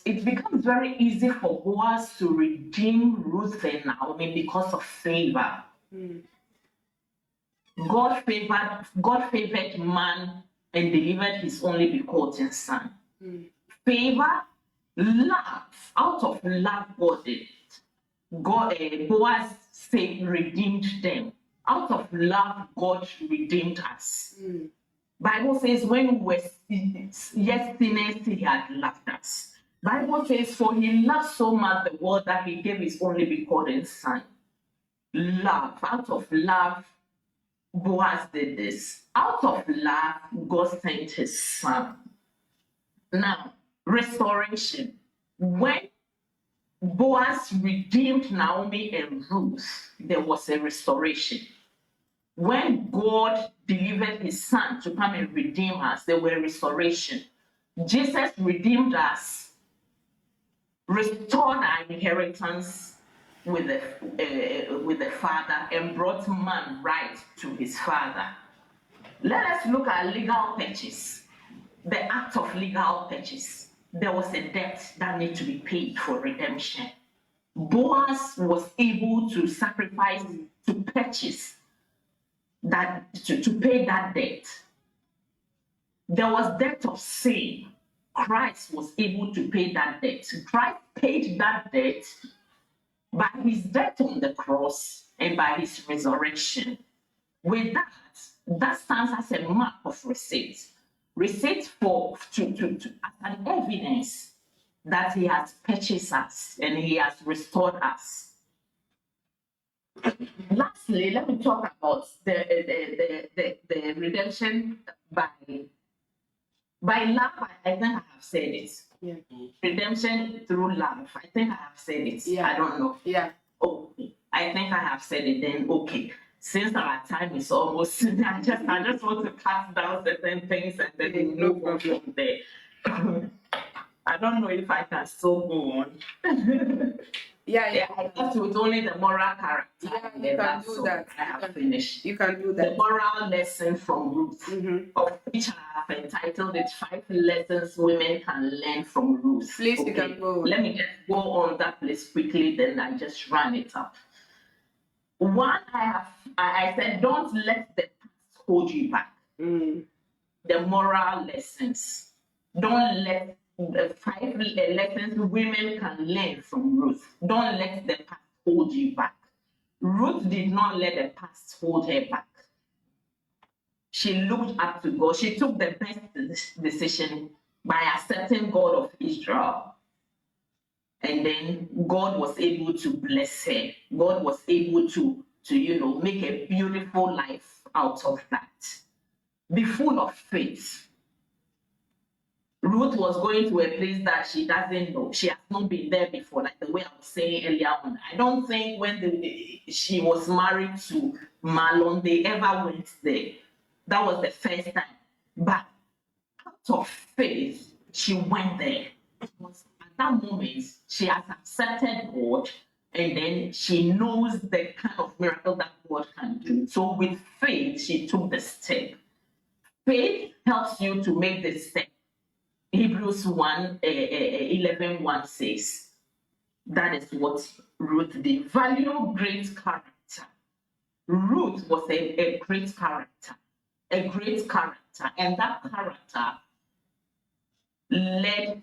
it becomes very easy for Boaz to redeem Ruth and Naomi because of favor. God favored man and delivered his only begotten son. Favor, love, out of love, God did it. Boaz redeemed them. Out of love, God redeemed us. Bible says when we were yet sinners, he had loved us. Bible says, for he loved so much the world that he gave his only begotten son. Love, out of love, Boaz did this. Out of love, God sent his son. Now, restoration. When Boaz redeemed Naomi and Ruth, there was a restoration. When God delivered his son to come and redeem us, there were restoration. Jesus redeemed us, restored our inheritance with the Father, and brought man right to his Father. Let us look at legal purchase, the act of legal purchase. There was a debt that needed to be paid for redemption. Boaz was able to sacrifice to purchase that, to pay that debt. There was debt of sin. Christ was able to pay that debt. Christ paid that debt by his death on the cross and by his resurrection. With that stands as a mark of receipt. Receipt as an evidence that he has purchased us and he has restored us. Lastly, let me talk about the redemption by love. I think I have said it. Yeah. Redemption through love. I think I have said it. Yeah. I don't know. Yeah. Oh, I think I have said it then. Okay. Since our time is almost, I just want to cut down certain things and then move on from there. I don't know if I can still go on. Yeah, I left with only the moral character. Yeah, you can do that. I have finished. You can do that. The moral lesson from Ruth, of which I have entitled it 5 Lessons Women Can Learn from Ruth. Please, you can go. Let me just go on that place quickly, then I just run it up. One, I said, don't let the past hold you back. The moral lessons. Don't let the 5 lessons women can learn from Ruth. Don't let the past hold you back. Ruth did not let the past hold her back. She looked up to God. She took the best decision by accepting God of Israel. And then God was able to bless her. God was able to make a beautiful life out of that. Be full of faith. Ruth was going to a place that she doesn't know. She has not been there before, like the way I was saying earlier on. I don't think when she was married to Marlon, they ever went there. That was the first time. But out of faith, she went there. Because at that moment, she has accepted God, and then she knows the kind of miracle that God can do. So with faith, she took the step. Faith helps you to make the step. Hebrews 1 says, that is what Ruth did. Value great character. Ruth was a great character, and that character led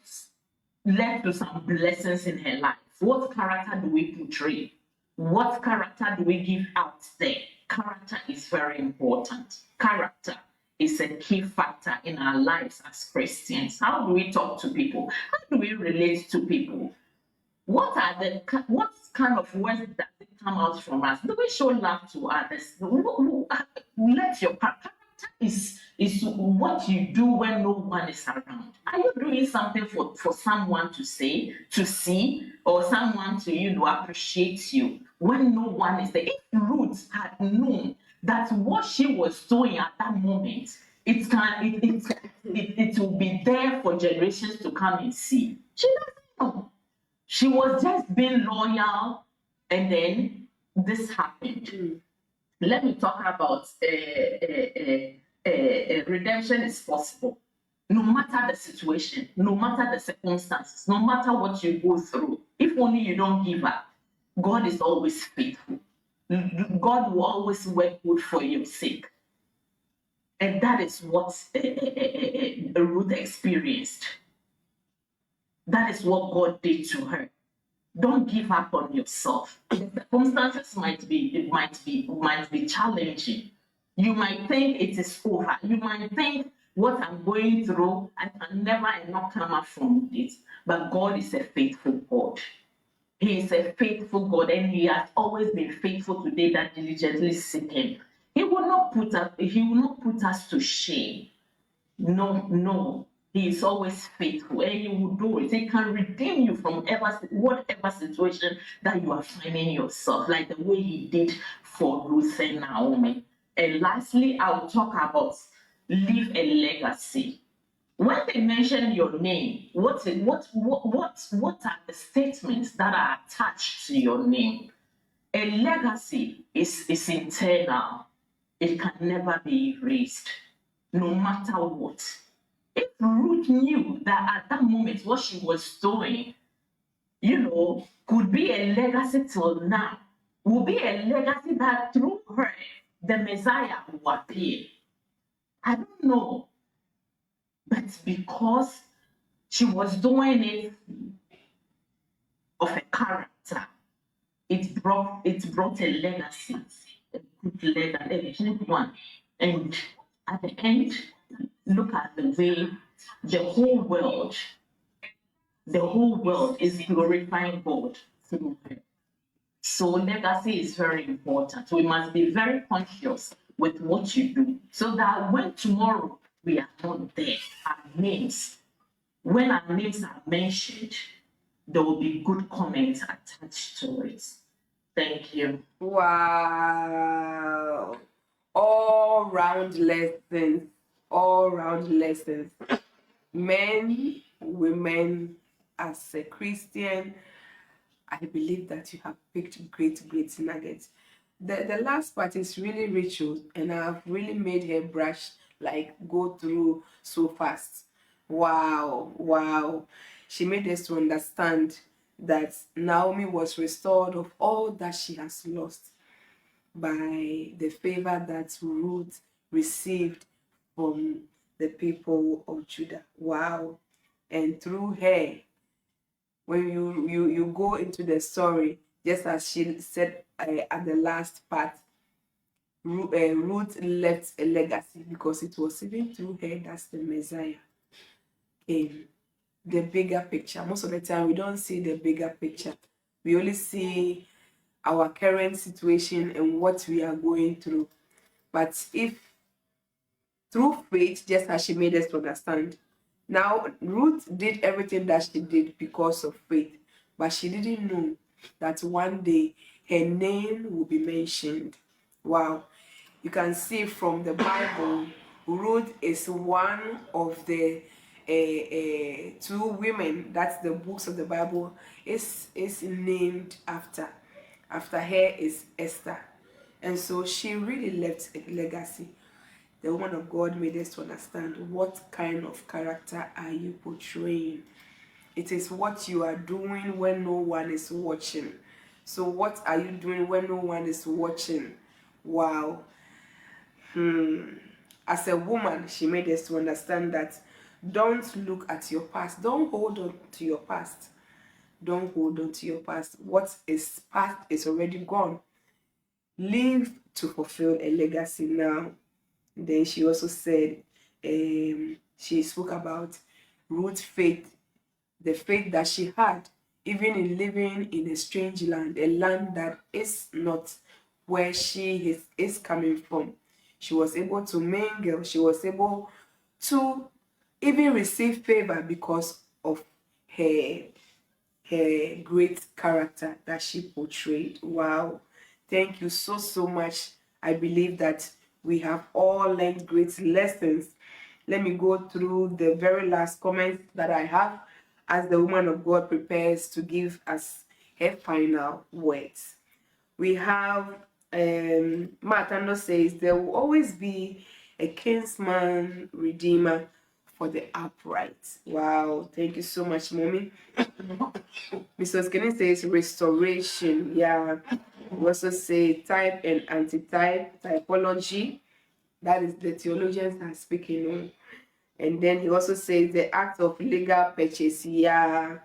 to some blessings in her life. What character do we portray? What character do we give out there? Character is very important. Character is a key factor in our lives as Christians. How do we talk to people? How do we relate to people? What kind of words does it come out from us? Do we show love to others? Let your character is what you do when no one is around. Are you doing something for someone to say, to see, or someone to appreciate you when no one is there? If Ruth had known that what she was doing at that moment, it will be there for generations to come and see. She doesn't know. She was just being loyal, and then this happened. Let me talk about redemption is possible. No matter the situation, no matter the circumstances, no matter what you go through, if only you don't give up, God is always faithful. God will always work good for your sake. And that is what Ruth experienced. That is what God did to her. Don't give up on yourself. The circumstances might be challenging. You might think it is over. You might think what I'm going through, I can never and not come up from it. But God is a faithful God. He is a faithful God, and He has always been faithful to they that diligently seek Him. He will not put us to shame. No. He is always faithful, and He will do it. He can redeem you from whatever situation that you are finding yourself, like the way He did for Ruth and Naomi. And lastly, I'll talk about leave a legacy. When they mention your name, what are the statements that are attached to your name? A legacy is internal. It can never be erased, no matter what. If Ruth knew that at that moment what she was doing, could be a legacy till now, will be a legacy that through her, the Messiah will appear. I don't know. But because she was doing it of a character, it brought a legacy, a good one. And at the end, look at the way the whole world is glorifying God through her. So legacy is very important. We must be very conscious with what you do, so that when tomorrow we are not there, when our names are mentioned, there will be good comments attached to it. Thank you. Wow. All round lessons. Men, women, as a Christian, I believe that you have picked great nuggets. The last part is really ritual, and I've really made her brush, go through so fast. Wow. She made us to understand that Naomi was restored of all that she has lost by the favor that Ruth received from the people of Judah. Wow. And through her, when you go into the story, just as she said at the last part, Ruth left a legacy, because it was even through her that's the Messiah came. The bigger picture. Most of the time, we don't see the bigger picture. We only see our current situation and what we are going through. But if through faith, just as she made us to understand, Now, Ruth did everything that she did because of faith, but she didn't know that one day her name will be mentioned. Wow. You can see from the Bible, Ruth is one of the two women that the books of the Bible is named after. After her is Esther. And so she really left a legacy. The woman of God made us to understand what kind of character are you portraying. It is what you are doing when no one is watching. So what are you doing when no one is watching? Wow. As a woman, she made us to understand that don't look at your past. Don't hold on to your past. Don't hold on to your past. What is past is already gone. Live to fulfill a legacy now. Then she also said, she spoke about Ruth's faith, the faith that she had, even in living in a strange land, a land that is not where she is coming from. She was able to mingle, she was able to even receive favor because of her great character that she portrayed. Wow. Thank you so much. I believe that we have all learned great lessons. Let me go through the very last comment that I have as the woman of God prepares to give us her final words. We have Martano says there will always be a kinsman redeemer for the upright. Wow, thank you so much, mommy. Mrs. Kenny says restoration. Yeah. We also say type and antitype, typology. That is the theologians are speaking on. And then he also says the act of legal purchase. Yeah.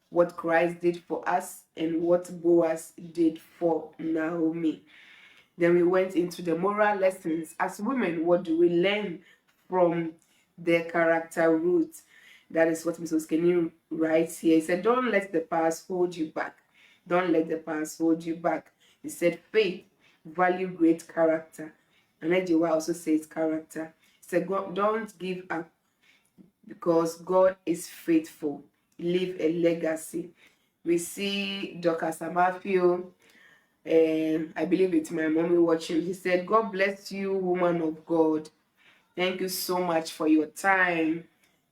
What Christ did for us and what Boaz did for Naomi. Then we went into the moral lessons. As women, what do we learn from the character Ruth? That is what Mrs. Kenny writes here. He said, don't let the past hold you back. Don't let the past hold you back. He said, faith, value great character. And Ejiwa also says character. He said, God, don't give up because God is faithful. Leave a legacy. We see Dr. Samafio, I believe it's my mommy watching. He said, God bless you, woman of God. Thank you so much for your time.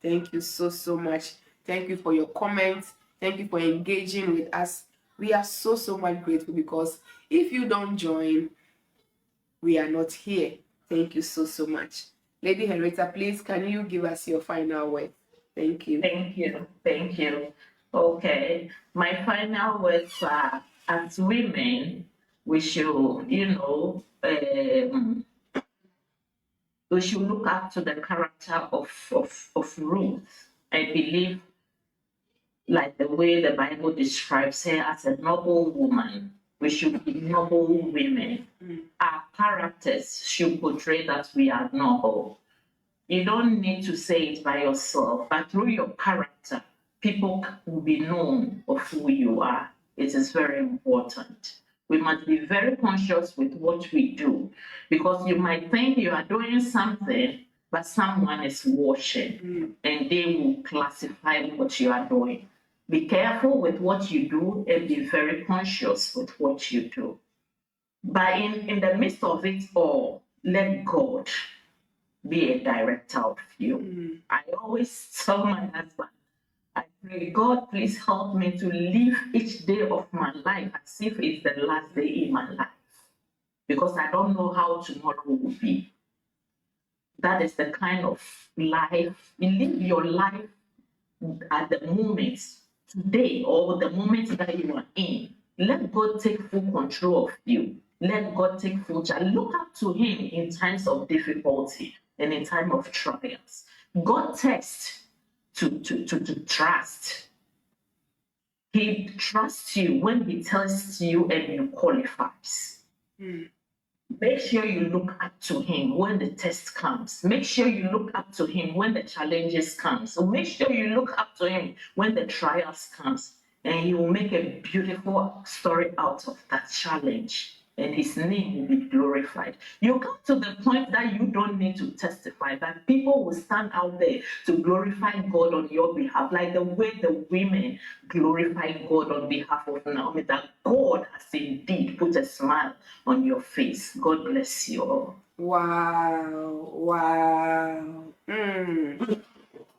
Thank you so much. Thank you for your comments. Thank you for engaging with us. We are so much grateful because if you don't join, we are not here. Thank you so much. Lady Henrieta, please, can you give us your final word? Thank you. Thank you. Okay, my final words are, as women, we should, we should look up to the character of Ruth. I believe, like the way the Bible describes her as a noble woman, we should be noble women. Our characters should portray that we are noble. You don't need to say it by yourself, but through your character, people will be known of who you are. It is very important. We must be very conscious with what we do because you might think you are doing something, but someone is watching and they will classify what you are doing. Be careful with what you do and be very conscious with what you do. But in the midst of it all, let God be a director of you. I always tell my husband, I pray, God, please help me to live each day of my life as if it's the last day in my life. Because I don't know how tomorrow will be. That is the kind of life. You live your life at the moment, today, or the moment that you are in. Let God take full control of you. Let God take full charge. Look up to Him in times of difficulty and in time of trials. God tests to trust. He trusts you when He tells you and you qualifies. Make sure you look up to Him when the test comes. Make sure you look up to Him when the challenges come. So make sure you look up to Him when the trials comes. And He will make a beautiful story out of that challenge. and his name will be glorified. You come to the point that you don't need to testify, that people will stand out there to glorify God on your behalf, like the way the women glorify God on behalf of Naomi, that God has indeed put a smile on your face. God bless you all. Wow, wow.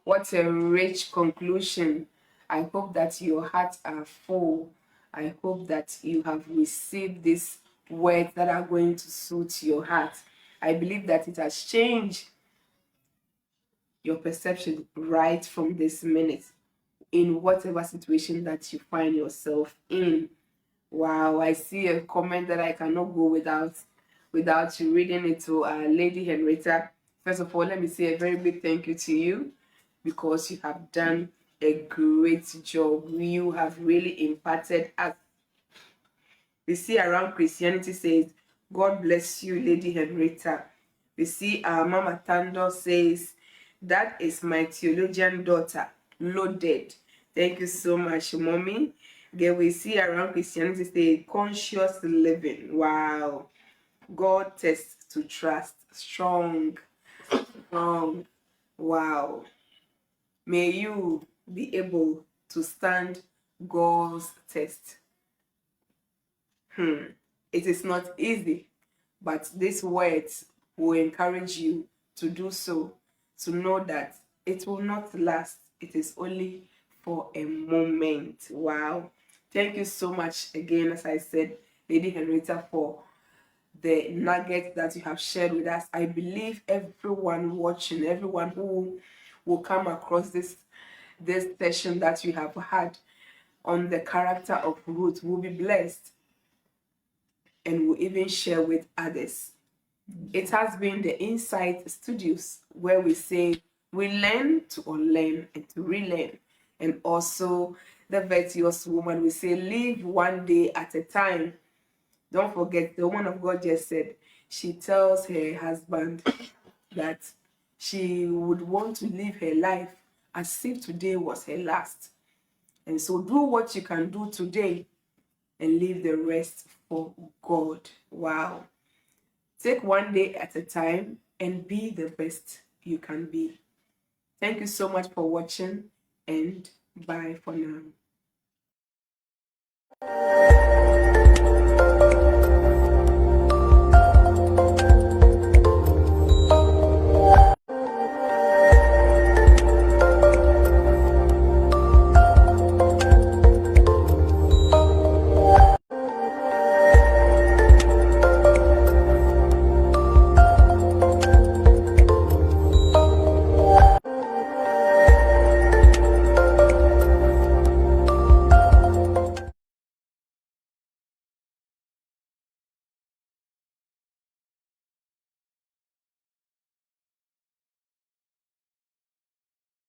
What a rich conclusion. I hope that your hearts are full. I hope that you have received these words that are going to suit your heart. I believe that it has changed your perception right from this minute in whatever situation that you find yourself in. Wow, I see a comment that I cannot go without reading it to Lady Henrieta. First of all, let me say a very big thank you to you because you have done a great job. You have really imparted us. We see around Christianity says, God bless you, Lady Henrieta. We see Mama Tando says, that is my theologian daughter, loaded. Thank you so much, Mommy. Again, we see around Christianity say conscious living. Wow. God tests to trust. Strong. Strong. Wow. May you be able to stand God's test. It is not easy, but these words will encourage you to do so, to know that it will not last. It is only for a moment. Wow. Thank you so much again, as I said, Lady Henrieta, for the nugget that you have shared with us. I believe everyone watching, everyone who will come across this session that you have had on the character of Ruth will be blessed and will even share with others. It has been the Insight Studios where we say we learn to unlearn and to relearn. And also the virtuous woman, we say live one day at a time. Don't forget, the woman of God just said she tells her husband that she would want to live her life as if today was her last. And so do what you can do today and leave the rest for God. Wow. Take one day at a time and be the best you can be. Thank you so much for watching, and bye for now.